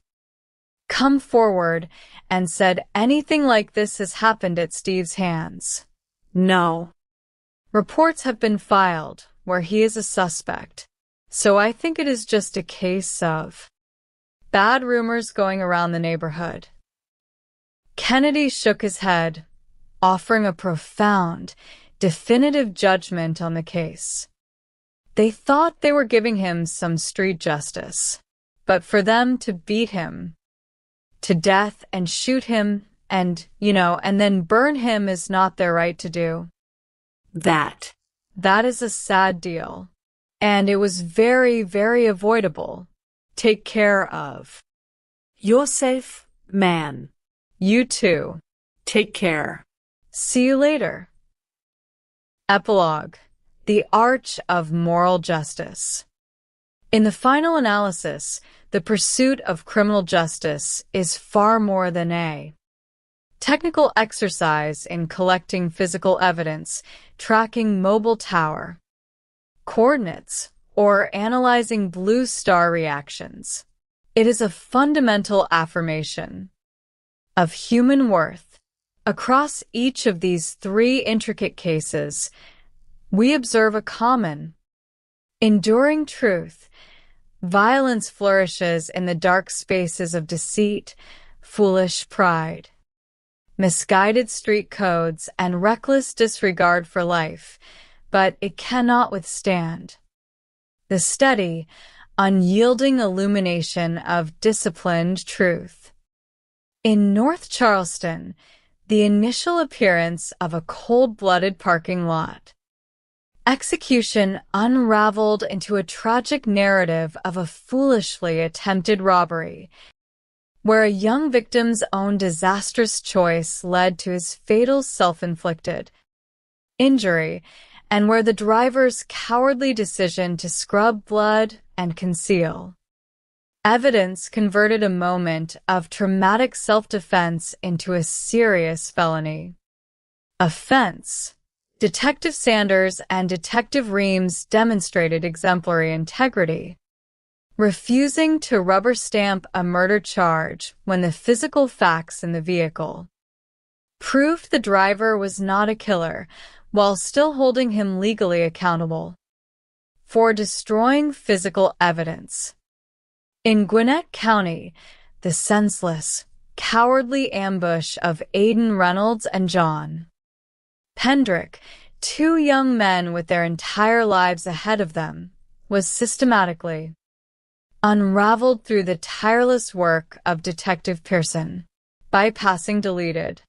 come forward and said anything like this has happened at Steve's hands. No. Reports have been filed where he is a suspect, so I think it is just a case of bad rumors going around the neighborhood." Kennedy shook his head, offering a profound, definitive judgment on the case. They thought they were giving him some street justice, but for them to beat him to death and shoot him and then burn him is not their right to do. That is a sad deal, and it was very, very avoidable. Take care of yourself, man. You too. Take care. See you later. Epilogue: The Arch of Moral Justice. In the final analysis, the pursuit of criminal justice is far more than a technical exercise in collecting physical evidence, tracking mobile tower coordinates, or analyzing blue star reactions. It is a fundamental affirmation of human worth. Across each of these three intricate cases, we observe a common, enduring truth. Violence flourishes in the dark spaces of deceit, foolish pride, misguided street codes, and reckless disregard for life, but it cannot withstand the steady, unyielding illumination of disciplined truth. In North Charleston, the initial appearance of a cold-blooded parking lot. Execution unraveled into a tragic narrative of a foolishly attempted robbery, where a young victim's own disastrous choice led to his fatal self-inflicted injury, and where the driver's cowardly decision to scrub blood and conceal evidence converted a moment of traumatic self-defense into a serious felony offense. Detective Sanders and Detective Reams demonstrated exemplary integrity, refusing to rubber stamp a murder charge when the physical facts in the vehicle proved the driver was not a killer, while still holding him legally accountable for destroying physical evidence. In Gwinnett County, the senseless, cowardly ambush of Aiden Reynolds and John Pendrick, two young men with their entire lives ahead of them, was systematically unraveled through the tireless work of Detective Pearson, bypassing deleted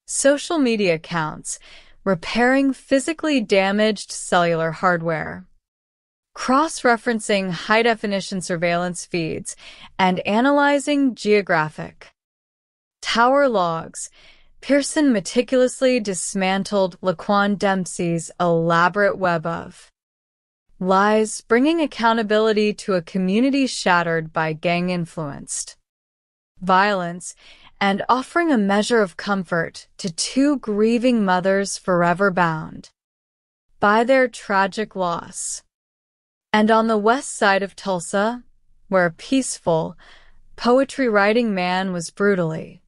social media accounts, repairing physically damaged cellular hardware, cross-referencing high-definition surveillance feeds, and analyzing geographic tower logs. Pearson meticulously dismantled Laquan Dempsey's elaborate web of lies, bringing accountability to a community shattered by gang-influenced violence and offering a measure of comfort to two grieving mothers forever bound by their tragic loss. And on the west side of Tulsa, where a peaceful, poetry-writing man was brutally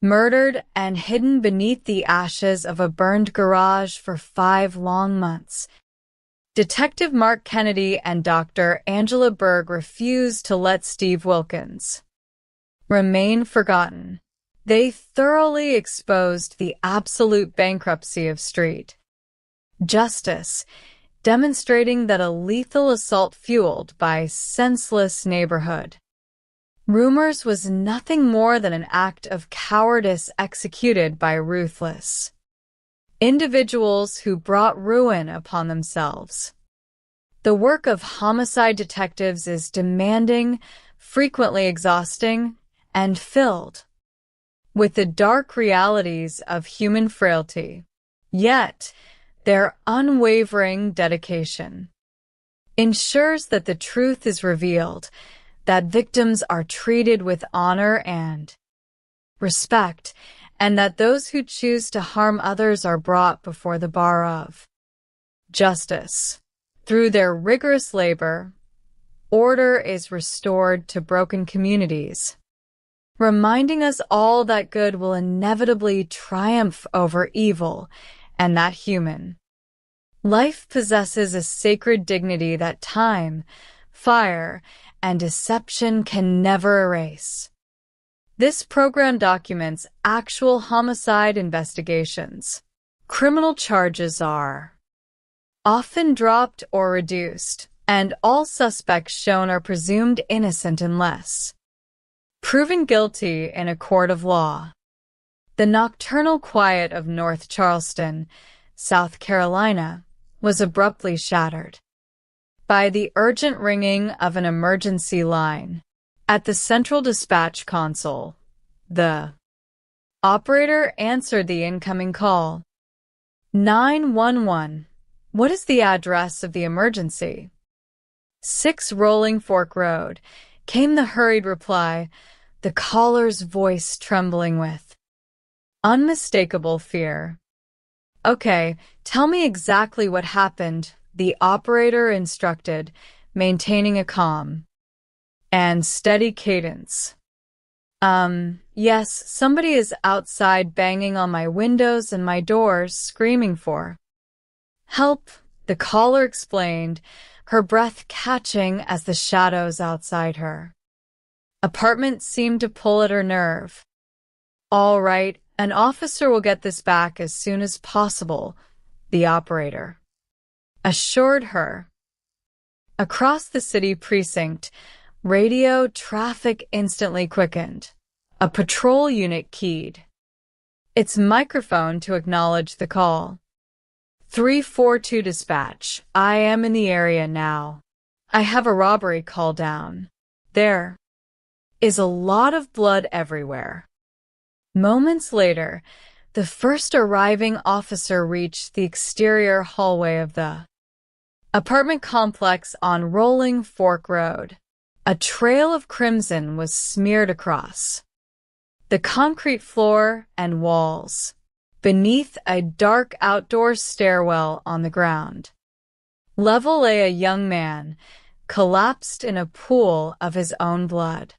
murdered and hidden beneath the ashes of a burned garage for 5 long months, Detective Mark Kennedy and Dr. Angela Berg refused to let Steve Wilkins remain forgotten. They thoroughly exposed the absolute bankruptcy of street justice, demonstrating that a lethal assault fueled by senseless neighborhood rumors was nothing more than an act of cowardice executed by ruthless individuals who brought ruin upon themselves. The work of homicide detectives is demanding, frequently exhausting, and filled with the dark realities of human frailty. Yet, their unwavering dedication ensures that the truth is revealed, that victims are treated with honor and respect, and that those who choose to harm others are brought before the bar of justice. Through their rigorous labor, order is restored to broken communities, reminding us all that good will inevitably triumph over evil and that human life possesses a sacred dignity that time, fire, and deception can never erase. This program documents actual homicide investigations. Criminal charges are often dropped or reduced, and all suspects shown are presumed innocent unless proven guilty in a court of law. The nocturnal quiet of North Charleston, South Carolina, was abruptly shattered by the urgent ringing of an emergency line. At the central dispatch console, the operator answered the incoming call. 911. What is the address of the emergency? 6 Rolling Fork Road, came the hurried reply, the caller's voice trembling with unmistakable fear. Okay, tell me exactly what happened, the operator instructed, maintaining a calm and steady cadence. Yes, somebody is outside banging on my windows and my doors, screaming for help, the caller explained, her breath catching as the shadows outside her apartment seemed to pull at her nerve. All right, an officer will get this back as soon as possible, the operator assured her. Across the city precinct, radio traffic instantly quickened. A patrol unit keyed its microphone to acknowledge the call. 342 dispatch, I am in the area now. I have a robbery call down. There is a lot of blood everywhere. Moments later, the first arriving officer reached the exterior hallway of the apartment complex on Rolling Fork Road. A trail of crimson was smeared across the concrete floor and walls, beneath a dark outdoor stairwell on the ground. Level lay a young man, collapsed in a pool of his own blood.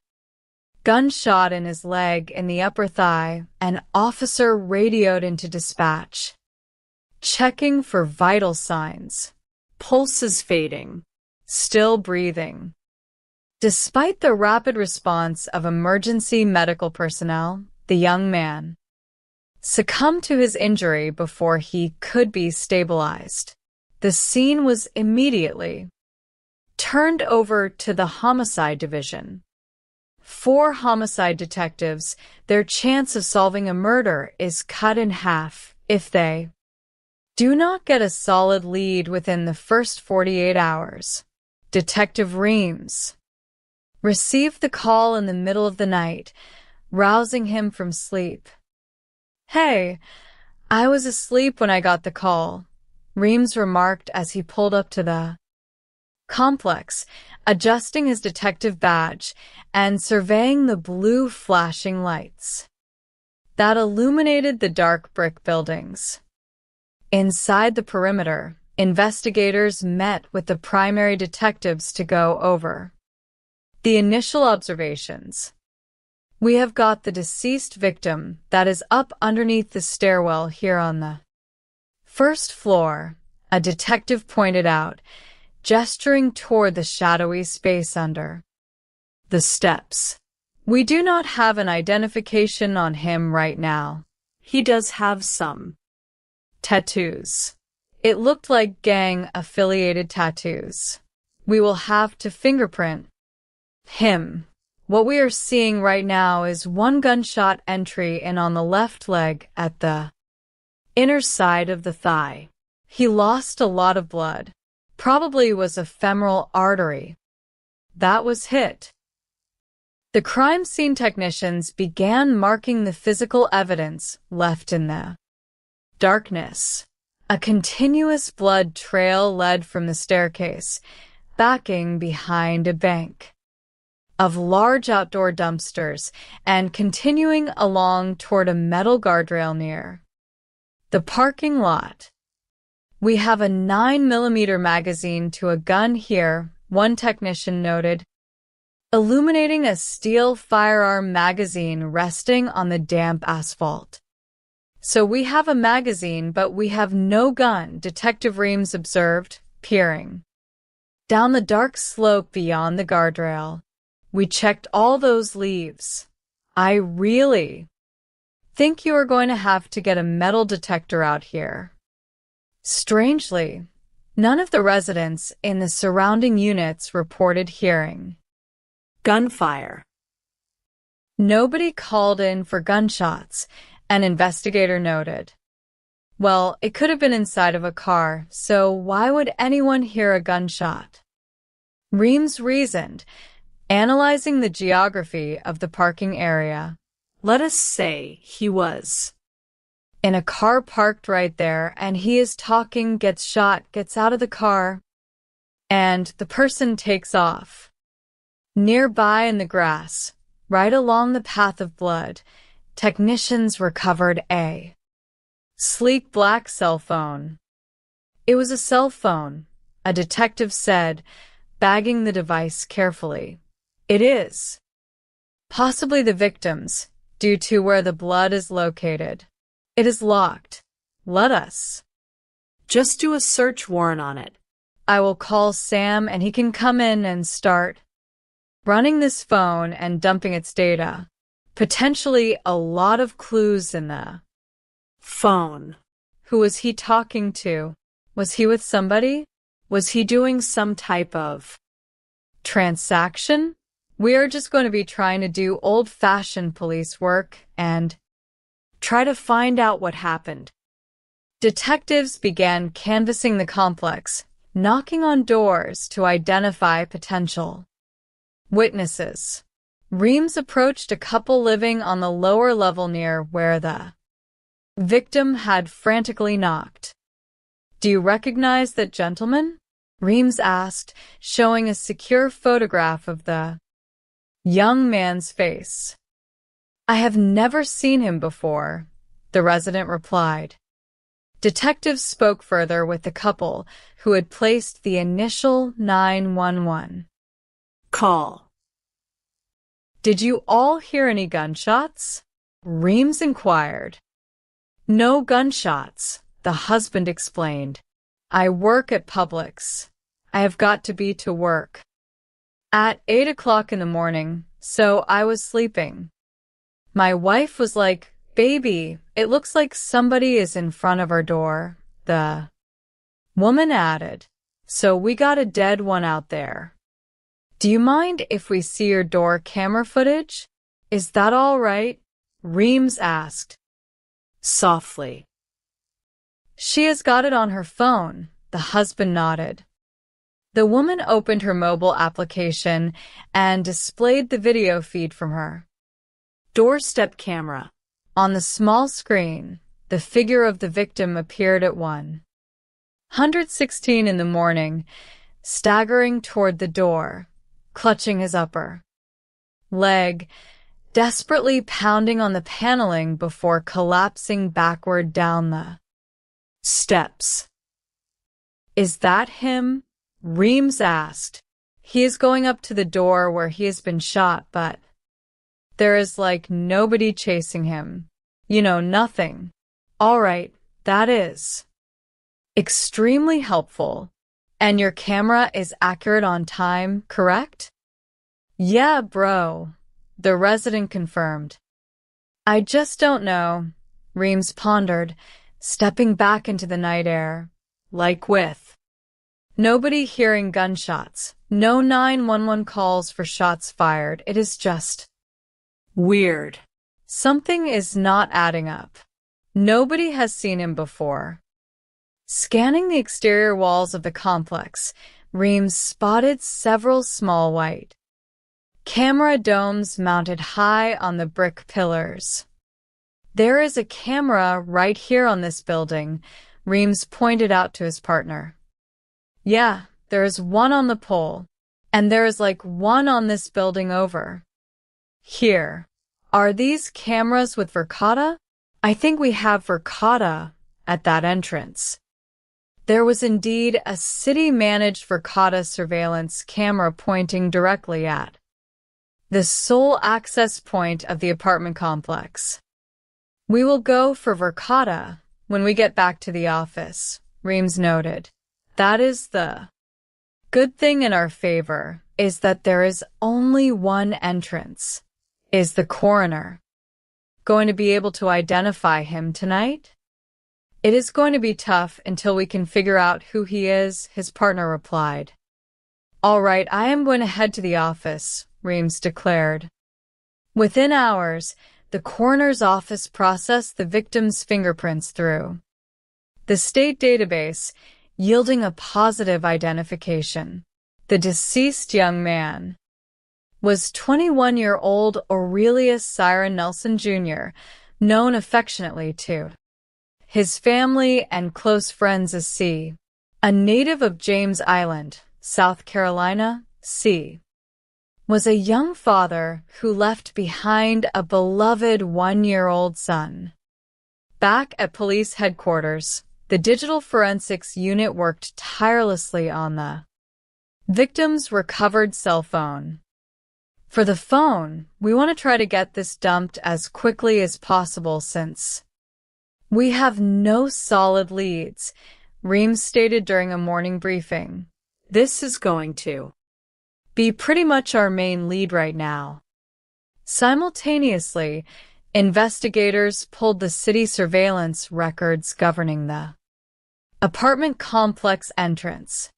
Gunshot in his leg in the upper thigh, an officer radioed into dispatch, checking for vital signs. Pulses fading, still breathing. Despite the rapid response of emergency medical personnel, the young man succumbed to his injury before he could be stabilized. The scene was immediately turned over to the homicide division. 4 homicide detectives, their chance of solving a murder is cut in half if they do not get a solid lead within the first 48 hours. Detective Reams received the call in the middle of the night, rousing him from sleep. Hey, I was asleep when I got the call, Reams remarked as he pulled up to the complex, adjusting his detective badge and surveying the blue flashing lights that illuminated the dark brick buildings. Inside the perimeter, investigators met with the primary detectives to go over the initial observations. We have got the deceased victim that is up underneath the stairwell here on the first floor, a detective pointed out, gesturing toward the shadowy space under the steps. We do not have an identification on him right now. He does have some tattoos. It looked like gang-affiliated tattoos. We will have to fingerprint him. What we are seeing right now is 1 gunshot entry in on the left leg at the inner side of the thigh. He lost a lot of blood. Probably was a femoral artery that was hit. The crime scene technicians began marking the physical evidence left in the darkness. A continuous blood trail led from the staircase, backing behind a bank of large outdoor dumpsters and continuing along toward a metal guardrail near the parking lot. We have a 9mm magazine to a gun here, one technician noted, illuminating a steel firearm magazine resting on the damp asphalt. So we have a magazine, but we have no gun, Detective Reams observed, peering down the dark slope beyond the guardrail. We checked all those leaves. I really think you are going to have to get a metal detector out here. Strangely, none of the residents in the surrounding units reported hearing gunfire. Nobody called in for gunshots, an investigator noted. Well, it could have been inside of a car, so why would anyone hear a gunshot? Reams reasoned, analyzing the geography of the parking area. Let us say he was in a car parked right there, and he is talking, gets shot, gets out of the car, and the person takes off. Nearby in the grass, right along the path of blood, technicians recovered a sleek black cell phone. It was a cell phone, a detective said, bagging the device carefully. It is. Possibly the victim's, due to where the blood is located. It is locked. Let us. Just do a search warrant on it. I will call Sam and he can come in and start running this phone and dumping its data. Potentially a lot of clues in the phone. Who was he talking to? Was he with somebody? Was he doing some type of transaction? We are just going to be trying to do old-fashioned police work and try to find out what happened. Detectives began canvassing the complex, knocking on doors to identify potential witnesses. Reams approached a couple living on the lower level near where the victim had frantically knocked. Do you recognize that gentleman? Reams asked, showing a secure photograph of the young man's face. I have never seen him before, the resident replied. Detectives spoke further with the couple who had placed the initial 911 call. Did you all hear any gunshots? Reams inquired. No gunshots, the husband explained. I work at Publix. I have got to be to work at 8 o'clock in the morning, so I was sleeping. My wife was like, "Baby, it looks like somebody is in front of our door," the woman added. So we got a dead one out there. Do you mind if we see your door camera footage? Is that all right? Reams asked softly. She has got it on her phone, the husband nodded. The woman opened her mobile application and displayed the video feed from her doorstep camera. On the small screen, the figure of the victim appeared at 116 in the morning, staggering toward the door, clutching his upper leg, desperately pounding on the paneling before collapsing backward down the steps. Is that him? Reams asked. He is going up to the door where he has been shot, but there is like nobody chasing him. You know, nothing. All right, that is extremely helpful. And your camera is accurate on time, correct? Yeah, bro, the resident confirmed. I just don't know, Reams pondered, stepping back into the night air, like with nobody hearing gunshots, no 911 calls for shots fired. It is just weird. Something is not adding up. Nobody has seen him before. Scanning the exterior walls of the complex, Reams spotted several small white camera domes mounted high on the brick pillars. There is a camera right here on this building, Reams pointed out to his partner. Yeah, there is one on the pole, and there is like one on this building over here. Are these cameras with Verkada? I think we have Verkada at that entrance. There was indeed a city-managed Verkada surveillance camera pointing directly at the sole access point of the apartment complex. We will go for Verkada when we get back to the office, Reams noted. That is the good thing in our favor, is that there is only one entrance. Is the coroner going to be able to identify him tonight? It is going to be tough until we can figure out who he is, his partner replied. All right, I am going to head to the office, Reams declared. Within hours, the coroner's office processed the victim's fingerprints through the state database, yielding a positive identification. The deceased young man was 21-year-old Aurelius Siren Nelson Jr., known affectionately to his family and close friends as C. A native of James Island, South Carolina, C. was a young father who left behind a beloved 1-year-old son. Back at police headquarters, The digital forensics unit worked tirelessly on the victim's recovered cell phone. For the phone, we want to try to get this dumped as quickly as possible since we have no solid leads, Reams stated during a morning briefing. This is going to be pretty much our main lead right now. Simultaneously, investigators pulled the city surveillance records governing the apartment complex entrance.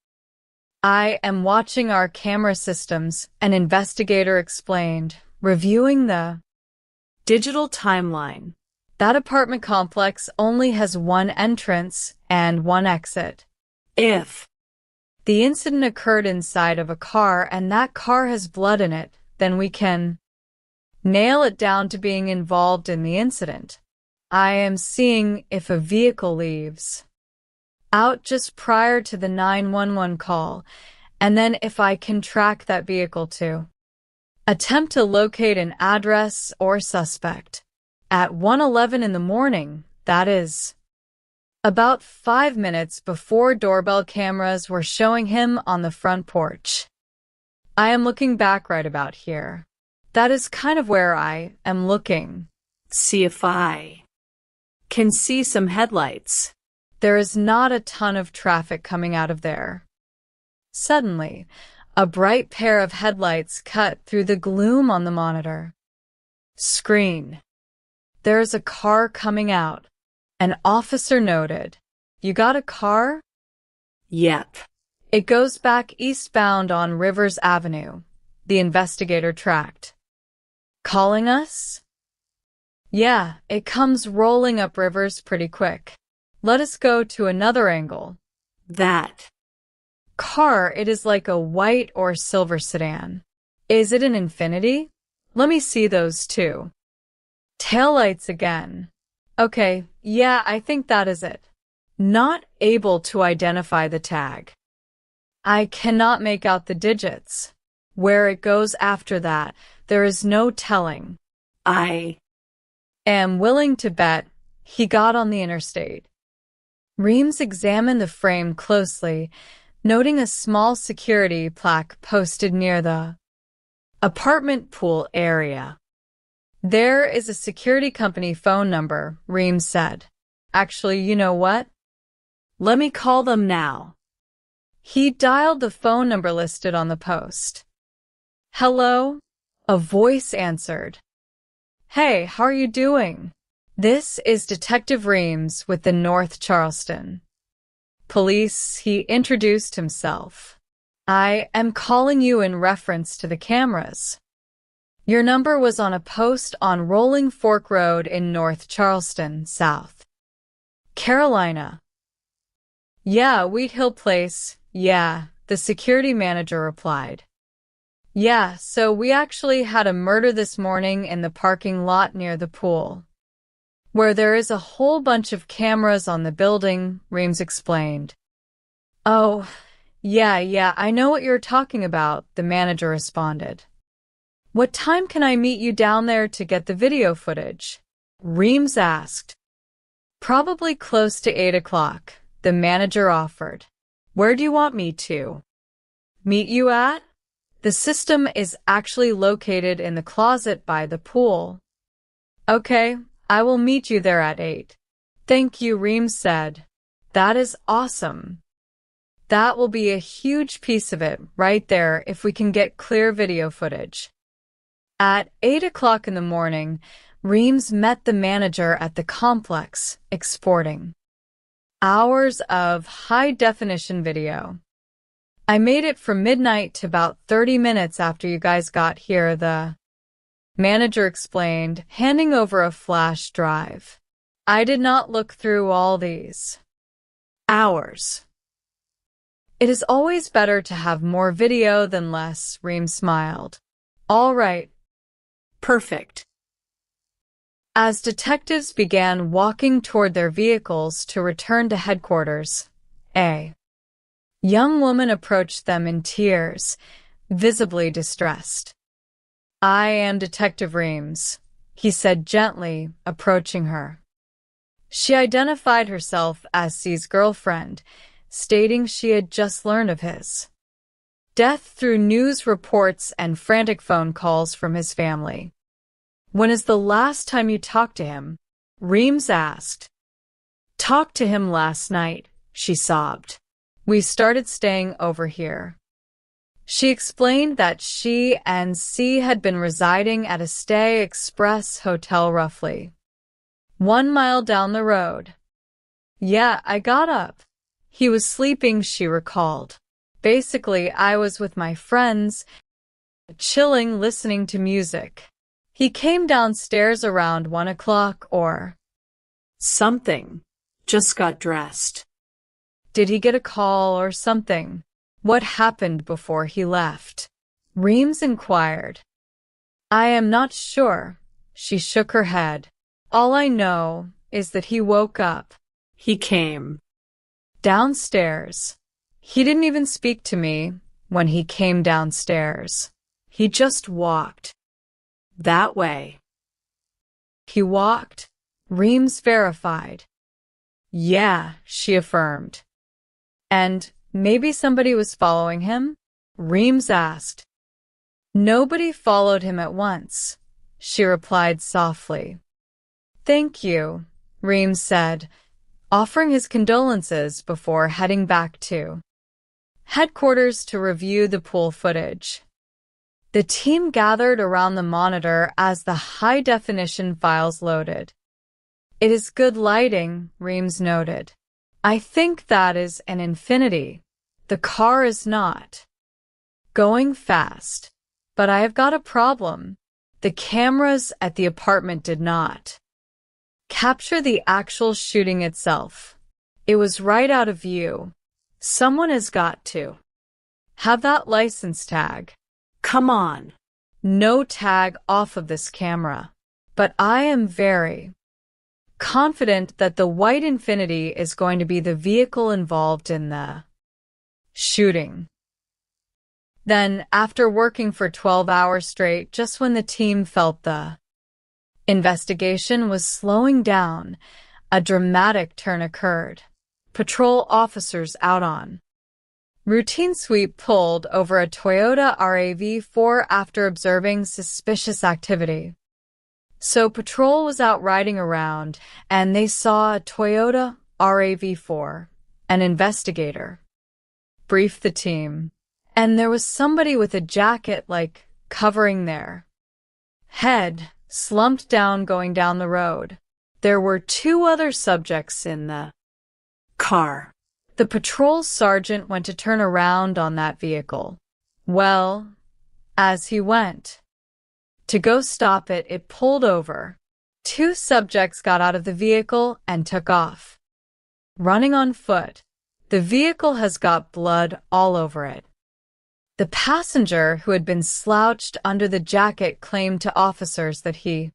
I am watching our camera systems, an investigator explained, reviewing the digital timeline. That apartment complex only has one entrance and one exit. If the incident occurred inside of a car and that car has blood in it, then we can nail it down to being involved in the incident. I am seeing if a vehicle leaves out just prior to the 911 call, and then if I can track that vehicle to attempt to locate an address or suspect. At 1:11 in the morning, that is about 5 minutes before doorbell cameras were showing him on the front porch. I am looking back right about here. That is kind of where I am looking. See if I can see some headlights. There is not a ton of traffic coming out of there. Suddenly, a bright pair of headlights cut through the gloom on the monitor screen. There is a car coming out. An officer noted, "You got a car?" Yep. It goes back eastbound on Rivers Avenue. The investigator tracked. Calling us? Yeah, it comes rolling up Rivers pretty quick. Let us go to another angle. That car, it is like a white or silver sedan. Is it an Infiniti? Let me see those too. Taillights again. Okay, yeah, I think that is it. Not able to identify the tag. I cannot make out the digits. Where it goes after that, there is no telling. I am willing to bet he got on the interstate. Reams examined the frame closely, noting a small security plaque posted near the apartment pool area. There is a security company phone number, Reams said. Actually, you know what? Let me call them now. He dialed the phone number listed on the post. Hello? A voice answered. Hey, how are you doing? This is Detective Reams with the North Charleston Police. He introduced himself. I am calling you in reference to the cameras. Your number was on a post on Rolling Fork Road in North Charleston, South Carolina. Yeah, Wheat Hill Place. Yeah, the security manager replied. Yeah, so we actually had a murder this morning in the parking lot near the pool, where there is a whole bunch of cameras on the building, Reams explained. Oh, yeah, I know what you're talking about, the manager responded. What time can I meet you down there to get the video footage? Reams asked. Probably close to 8 o'clock, the manager offered. Where do you want me to meet you at? The system is actually located in the closet by the pool. Okay, I will meet you there at 8. Thank you, Reams said. That is awesome. That will be a huge piece of it right there if we can get clear video footage. At 8 o'clock in the morning, Reams met the manager at the complex, exporting hours of high-definition video. I made it from midnight to about 30 minutes after you guys got here, the manager explained, handing over a flash drive. I did not look through all these hours. It is always better to have more video than less, Reams smiled. All right. Perfect. As detectives began walking toward their vehicles to return to headquarters, a young woman approached them in tears, visibly distressed. I am Detective Reams, he said gently, approaching her. She identified herself as C's girlfriend, stating she had just learned of his death through news reports and frantic phone calls from his family. When is the last time you talked to him? Reams asked. Talked to him last night, she sobbed. We started staying over here. She explained that she and C had been residing at a Stay Express hotel roughly 1 mile down the road. Yeah, I got up. He was sleeping, she recalled. Basically, I was with my friends, chilling, listening to music. He came downstairs around 1 o'clock or something. Just got dressed. Did he get a call or something? What happened before he left? Reams inquired. I am not sure. She shook her head. All I know is that he woke up. He came downstairs. He didn't even speak to me when he came downstairs. He just walked that way. He walked? Reams verified. Yeah, she affirmed. And maybe somebody was following him? Reams asked. Nobody followed him at once, she replied softly. Thank you, Reams said, offering his condolences before heading back to headquarters to review the pool footage. The team gathered around the monitor as the high-definition files loaded. It is good lighting, Reams noted. I think that is an Infiniti. The car is not going fast. But I have got a problem. The cameras at the apartment did not capture the actual shooting itself. It was right out of view. Someone has got to have that license tag. Come on. No tag off of this camera. But I am very confident that the white Infiniti is going to be the vehicle involved in the shooting. Then, after working for 12 hours straight, just when the team felt the investigation was slowing down, a dramatic turn occurred. Patrol officers out on routine sweep pulled over a Toyota RAV4 after observing suspicious activity. So patrol was out riding around, and they saw a Toyota RAV4. An investigator briefed the team. And there was somebody with a jacket, covering their head, slumped down going down the road. There were 2 other subjects in the car. The patrol sergeant went to turn around on that vehicle. Well, as he went to go stop it, it pulled over. 2 subjects got out of the vehicle and took off, running on foot. The vehicle has got blood all over it. The passenger, who had been slouched under the jacket, claimed to officers that he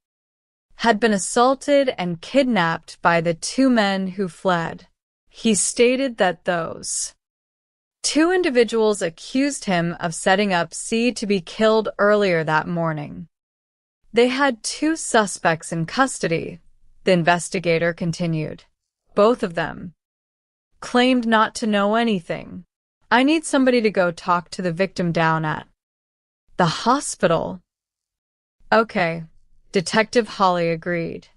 had been assaulted and kidnapped by the 2 men who fled. He stated that those 2 individuals accused him of setting up C to be killed earlier that morning. They had 2 suspects in custody, the investigator continued. Both of them claimed not to know anything. I need somebody to go talk to the victim down at the hospital. Okay, Detective Holly agreed.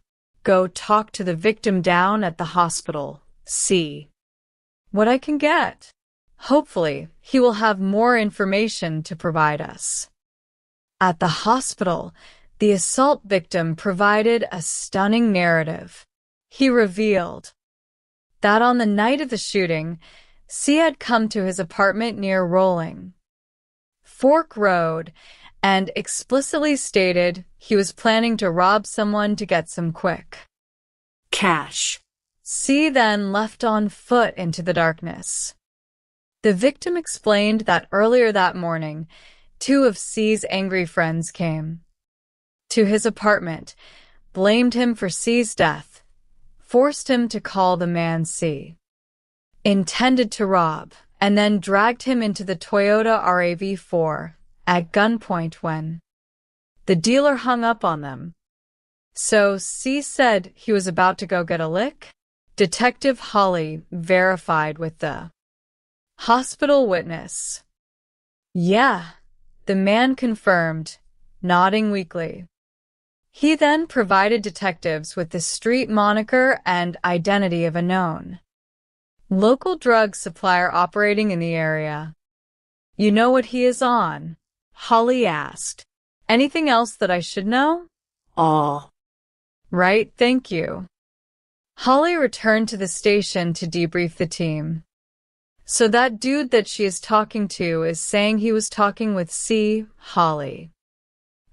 Go talk to the victim down at the hospital. See what I can get. Hopefully, he will have more information to provide us. At the hospital, the assault victim provided a stunning narrative. He revealed that on the night of the shooting, C had come to his apartment near Rolling Fork Road and explicitly stated he was planning to rob someone to get some quick cash. C then left on foot into the darkness. The victim explained that earlier that morning, 2 of C's angry friends came to his apartment, blamed him for C's death, forced him to call the man C intended to rob, and then dragged him into the Toyota RAV4 at gunpoint when the dealer hung up on them. So C said he was about to go get a lick? Detective Holly verified with the hospital witness. Yeah, the man confirmed, nodding weakly. He then provided detectives with the street moniker and identity of a known local drug supplier operating in the area. You know what he is on? Holly asked. Anything else that I should know? All right, thank you. Holly returned to the station to debrief the team. So that dude that she is talking to is saying he was talking with C. Holly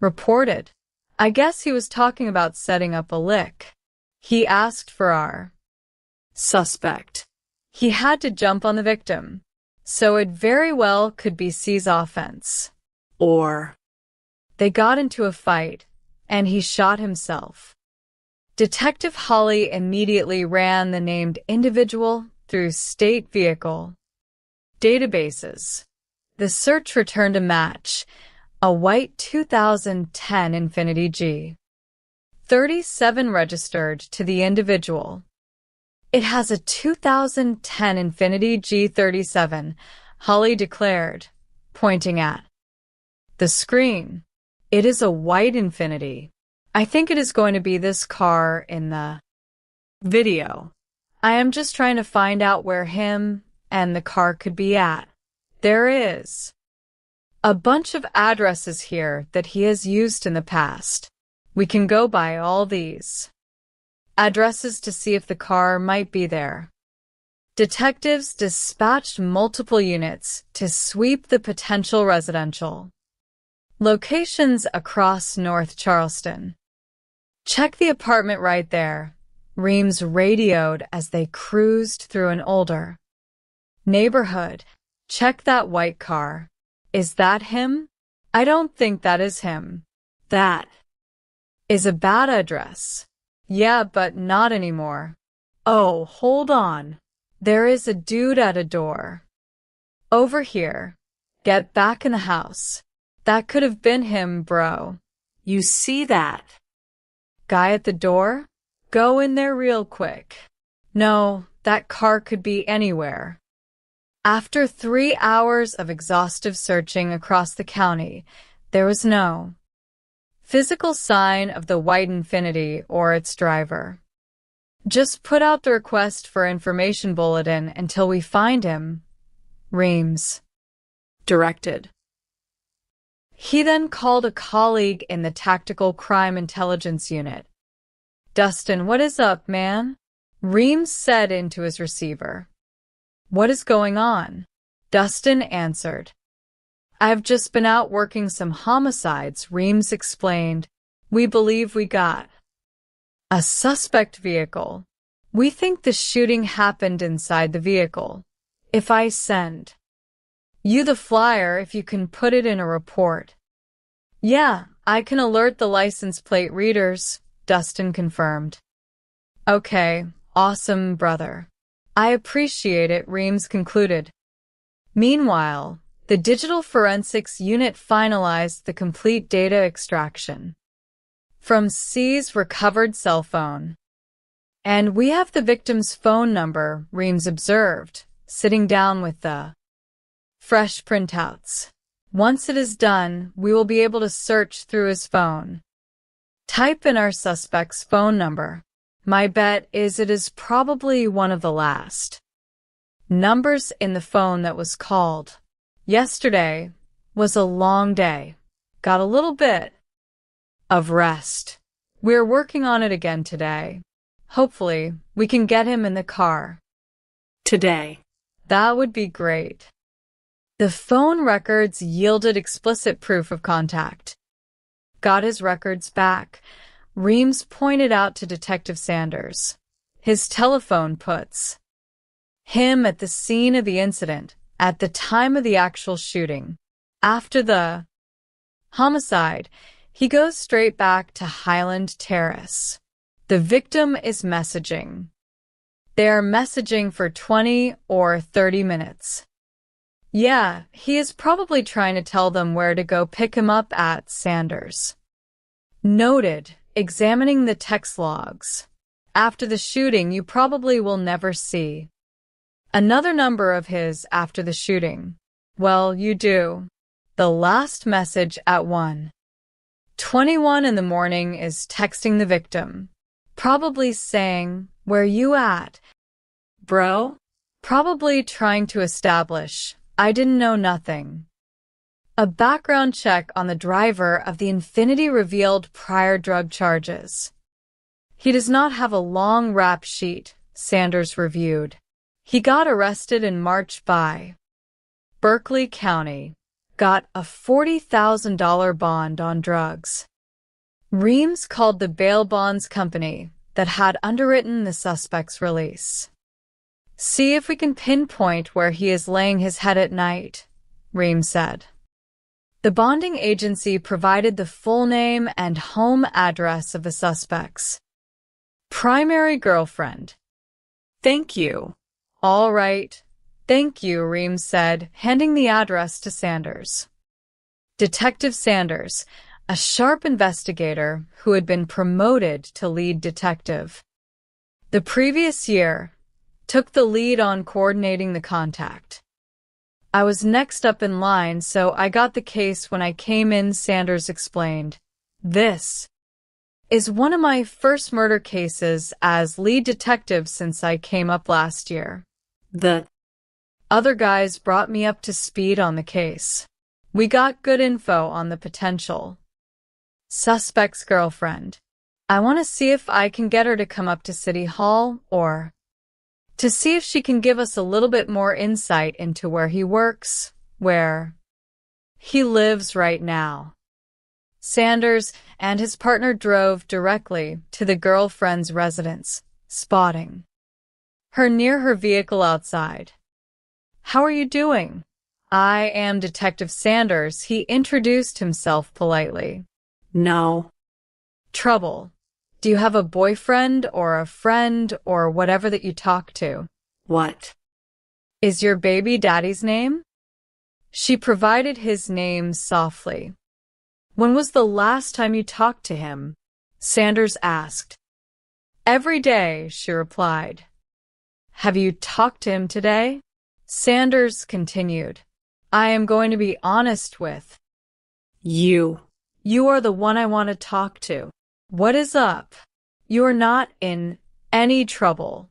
reported. I guess he was talking about setting up a lick. He asked for our suspect. He had to jump on the victim, so it very well could be C's offense. Or they got into a fight, and he shot himself. Detective Holly immediately ran the named individual through state vehicle databases. The search returned a match, a white 2010 Infiniti G. 37 registered to the individual. It has a 2010 Infiniti G37, Holly declared, pointing at the screen. It is a white Infiniti. I think it is going to be this car in the video. I am just trying to find out where him and the car could be at. There is a bunch of addresses here that he has used in the past. We can go by all these addresses to see if the car might be there. Detectives dispatched multiple units to sweep the potential residential locations across North Charleston. Check the apartment right there, Reams radioed as they cruised through an older neighborhood. Check that white car. Is that him? I don't think that is him. That is a bad address. Yeah, but not anymore. Oh, hold on. There is a dude at a door. Over here. Get back in the house. That could have been him, bro. You see that guy at the door? Go in there real quick. No, that car could be anywhere. After 3 hours of exhaustive searching across the county, there was no physical sign of the white Infiniti or its driver. Just put out the request for information bulletin until we find him, Reams directed. He then called a colleague in the Tactical Crime Intelligence Unit. Dustin, what is up, man? Reams said into his receiver. What is going on? Dustin answered. I've just been out working some homicides, Reams explained. We believe we got a suspect vehicle. We think the shooting happened inside the vehicle. If I send you the flyer, if you can put it in a report. Yeah, I can alert the license plate readers, Dustin confirmed. Okay, awesome, brother. I appreciate it, Reams concluded. Meanwhile, the Digital Forensics Unit finalized the complete data extraction from C's recovered cell phone. And we have the victim's phone number, Reams observed, sitting down with the fresh printouts. Once it is done, we will be able to search through his phone. Type in our suspect's phone number. My bet is it is probably one of the last numbers in the phone that was called. Yesterday was a long day. Got a little bit of rest. We're working on it again today. Hopefully, we can get him in the car today. That would be great. The phone records yielded explicit proof of contact. Got his records back. Reams pointed out to Detective Sanders. His telephone puts him at the scene of the incident, at the time of the actual shooting. After the homicide, he goes straight back to Highland Terrace. The victim is messaging. They are messaging for 20 or 30 minutes. Yeah, he is probably trying to tell them where to go pick him up at, Sanders noted. examining the text logs. After the shooting, you probably will never see. Another number of his after the shooting. Well, you do. The last message at 1:21 in the morning is texting the victim. Probably saying, "Where you at, bro?" Probably trying to establish, "I didn't know nothing." A background check on the driver of the Infiniti revealed prior drug charges. He does not have a long rap sheet, Sanders reviewed. He got arrested in March by Berkeley County, got a $40,000 bond on drugs. Reams called the bail bonds company that had underwritten the suspect's release. "See if we can pinpoint where he is laying his head at night," Reams said. The bonding agency provided the full name and home address of the suspect's primary girlfriend. "Thank you." "All right. Thank you," Reams said, handing the address to Sanders. Detective Sanders, a sharp investigator who had been promoted to lead detective the previous year, took the lead on coordinating the contact. "I was next up in line, so I got the case when I came in," Sanders explained. "This is one of my first murder cases as lead detective since I came up last year. The other guys brought me up to speed on the case. We got good info on the potential suspect's girlfriend. I want to see if I can get her to come up to City Hall or to see if she can give us a little bit more insight into where he works, where he lives right now." Sanders and his partner drove directly to the girlfriend's residence, spotting her near her vehicle outside. "How are you doing?" "I am Detective Sanders," he introduced himself politely. "No trouble. Do you have a boyfriend or a friend or whatever that you talk to?" "What is your baby daddy's name?" She provided his name softly. "When was the last time you talked to him?" Sanders asked. "Every day," she replied. "Have you talked to him today?" Sanders continued. "I am going to be honest with you. You are the one I want to talk to. What is up? You are not in any trouble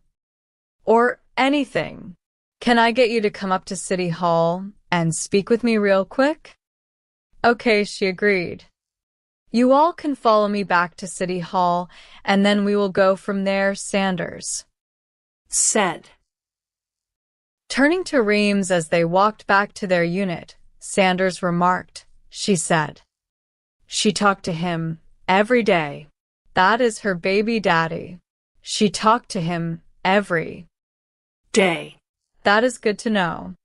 or anything. Can I get you to come up to City Hall and speak with me real quick?" "Okay," she agreed. "You all can follow me back to City Hall, and then we will go from there," Sanders said. Turning to Reams as they walked back to their unit, Sanders remarked, "She said she talked to him every day. That is her baby daddy. She talked to him every day. That is good to know."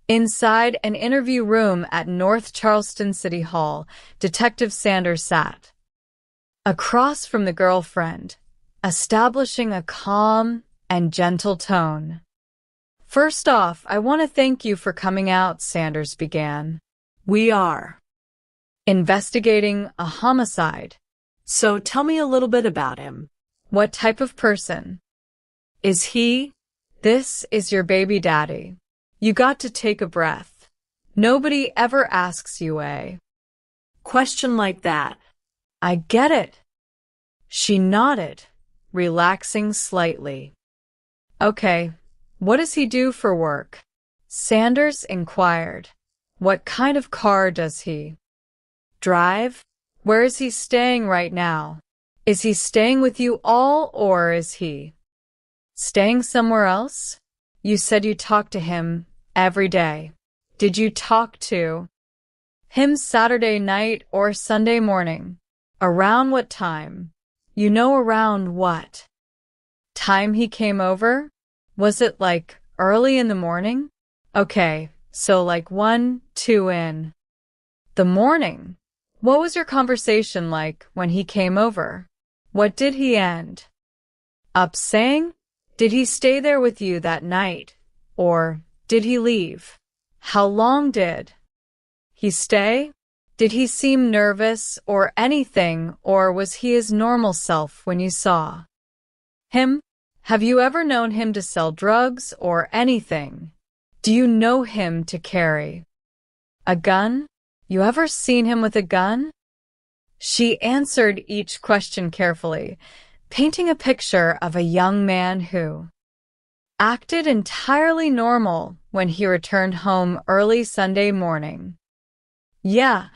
Inside an interview room at North Charleston City Hall, Detective Sanders sat across from the girlfriend, establishing a calm and gentle tone. "First off, I want to thank you for coming out," Sanders began. "We are investigating a homicide. So tell me a little bit about him. What type of person is he?" "This is your baby daddy." You got to take a breath. Nobody ever asks you a question like that. "I get it." She nodded, relaxing slightly. "Okay, what does he do for work?" Sanders inquired. "What kind of car does he drive? Where is he staying right now? Is he staying with you all, or is he staying somewhere else? You said you talked to him every day. Did you talk to him Saturday night or Sunday morning? Around what time? You know around what time he came over? Was it like early in the morning?" "Okay, so like 1, 2 in the morning." "What was your conversation like when he came over? What did he end up saying? Did he stay there with you that night, or did he leave? How long did he stay? Did he seem nervous or anything, or was he his normal self when you saw him? Have you ever known him to sell drugs or anything? Do you know him to carry a gun? You ever seen him with a gun? She answered each question carefully, painting a picture of a young man who acted entirely normal when he returned home early Sunday morning. Yeah,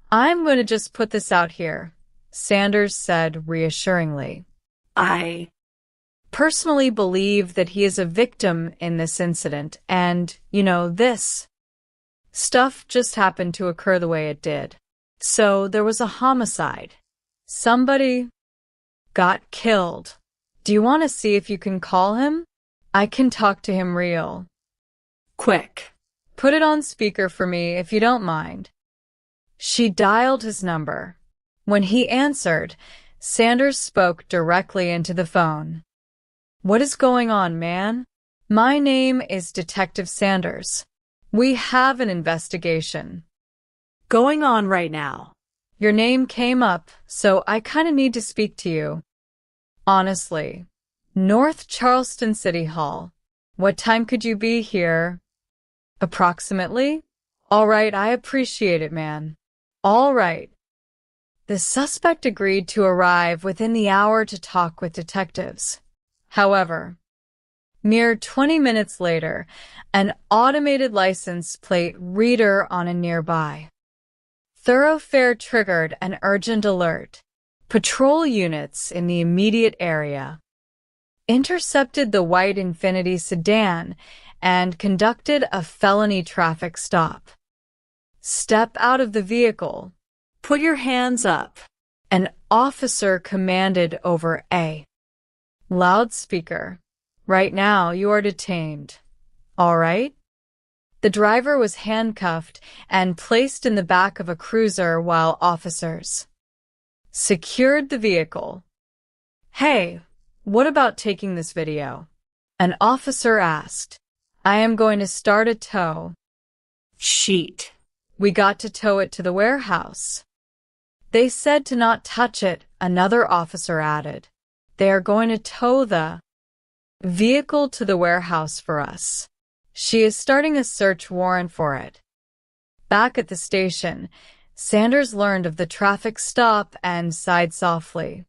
I'm going to just put this out here, Sanders said reassuringly. I personally believe that he is a victim in this incident, and, this stuff just happened to occur the way it did. So there was a homicide. Somebody got killed. Do you want to see if you can call him? I can talk to him real quick. Put it on speaker for me if you don't mind. She dialed his number. When he answered, Sanders spoke directly into the phone. What is going on, man? My name is Detective Sanders. We have an investigation going on right now. Your name came up, so I kind of need to speak to you. Honestly. North Charleston City Hall. What time could you be here? Approximately? All right, I appreciate it, man. All right. The suspect agreed to arrive within the hour to talk with detectives. However, mere 20 minutes later, an automated license plate reader on a nearby thoroughfare triggered an urgent alert. Patrol units in the immediate area intercepted the white Infiniti sedan and conducted a felony traffic stop. Step out of the vehicle. Put your hands up. An officer commanded over a loudspeaker. Right now, you are detained. All right? The driver was handcuffed and placed in the back of a cruiser while officers secured the vehicle. Hey, what about taking this video? An officer asked. I am going to start a tow sheet. We got to tow it to the warehouse. They said to not touch it, another officer added. They are going to tow the vehicle to the warehouse for us. She is starting a search warrant for it. Back at the station, Sanders learned of the traffic stop and sighed softly.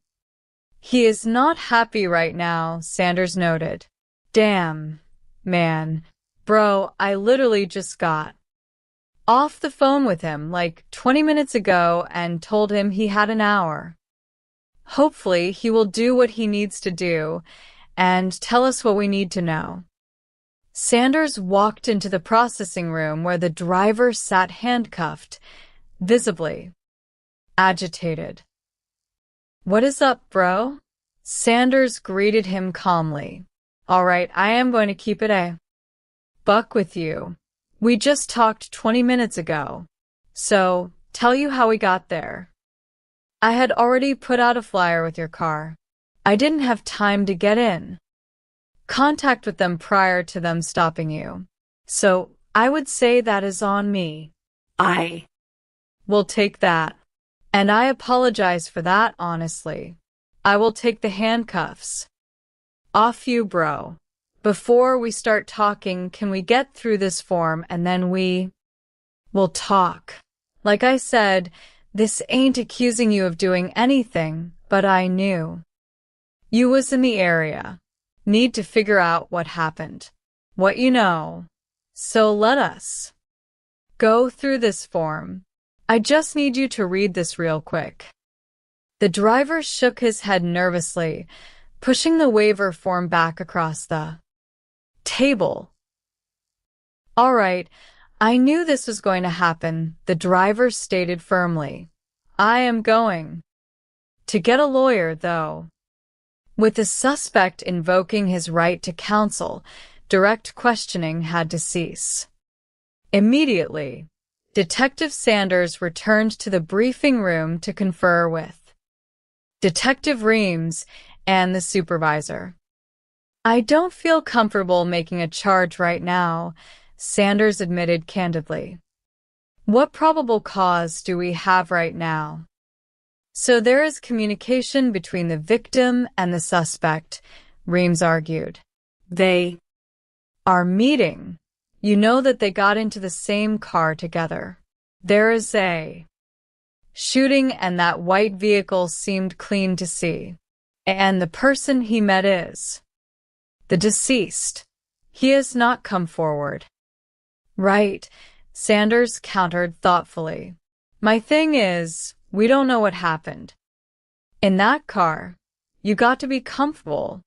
He is not happy right now, Sanders noted. Damn, man. Bro, I literally just got off the phone with him like 20 minutes ago and told him he had an hour. Hopefully, he will do what he needs to do and tell us what we need to know. Sanders walked into the processing room where the driver sat handcuffed, visibly agitated. What is up, bro? Sanders greeted him calmly. All right, I am going to keep it a buck with you. We just talked 20 minutes ago. So, tell you how we got there. I had already put out a flyer with your car. I didn't have time to get in contact with them prior to them stopping you. So, I would say that is on me. I will take that. And I apologize for that, honestly. I will take the handcuffs off you, bro. Before we start talking, can we get through this form and then we will talk? Like I said, this ain't accusing you of doing anything, but I knew you was in the area. Need to figure out what happened. What you know. So let us go through this form. I just need you to read this real quick. The driver shook his head nervously, pushing the waiver form back across the table. All right, I knew this was going to happen, the driver stated firmly. I am going to get a lawyer, though. With the suspect invoking his right to counsel, direct questioning had to cease. Immediately, Detective Sanders returned to the briefing room to confer with Detective Reams and the supervisor. I don't feel comfortable making a charge right now, Sanders admitted candidly. What probable cause do we have right now? So there is communication between the victim and the suspect, Reams argued. They are meeting. You know that they got into the same car together. There is a shooting and that white vehicle seemed clean to see. And the person he met is the deceased. He has not come forward. Right, Sanders countered thoughtfully. My thing is, we don't know what happened. In that car, you got to be comfortable.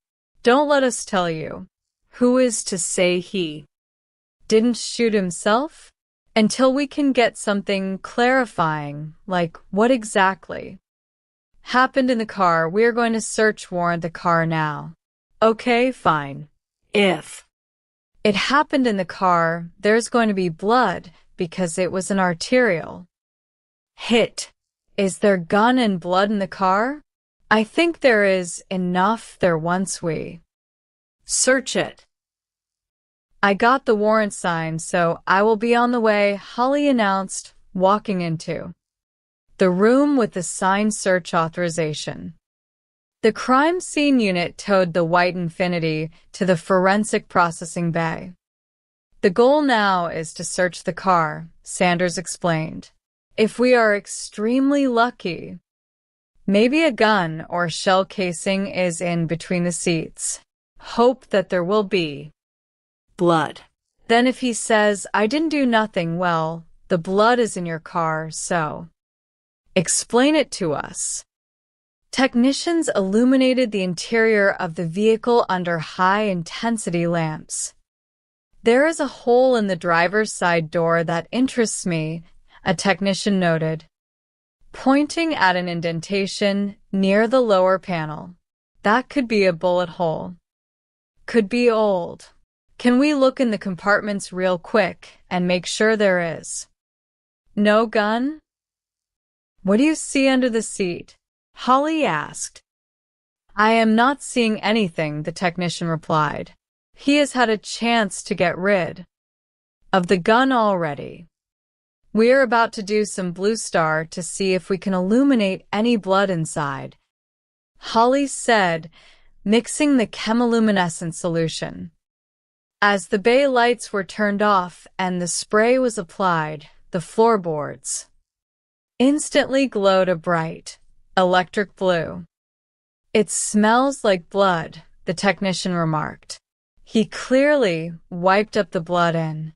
Don't let us tell you. Who is to say he didn't shoot himself? Until we can get something clarifying, like what exactly happened in the car, we are going to search warrant the car now. Okay, fine. If it happened in the car, there's going to be blood because it was an arterial hit. Is there gun and blood in the car? I think there is enough there once we search it. I got the warrant signed, so I will be on the way, Holly announced, walking into the room with the signed search authorization. The crime scene unit towed the white Infiniti to the forensic processing bay. The goal now is to search the car, Sanders explained. If we are extremely lucky, maybe a gun or shell casing is in between the seats. Hope that there will be blood. Then if he says, I didn't do nothing, well, the blood is in your car, so explain it to us. Technicians illuminated the interior of the vehicle under high-intensity lamps. There is a hole in the driver's side door that interests me, a technician noted, pointing at an indentation near the lower panel. That could be a bullet hole. Could be old. Can we look in the compartments real quick and make sure there is no gun? What do you see under the seat? Holly asked. I am not seeing anything, the technician replied. He has had a chance to get rid of the gun already. We are about to do some Blue Star to see if we can illuminate any blood inside, Holly said, mixing the chemiluminescent solution. As the bay lights were turned off and the spray was applied, the floorboards instantly glowed a bright, electric blue. It smells like blood, the technician remarked. He clearly wiped up the blood in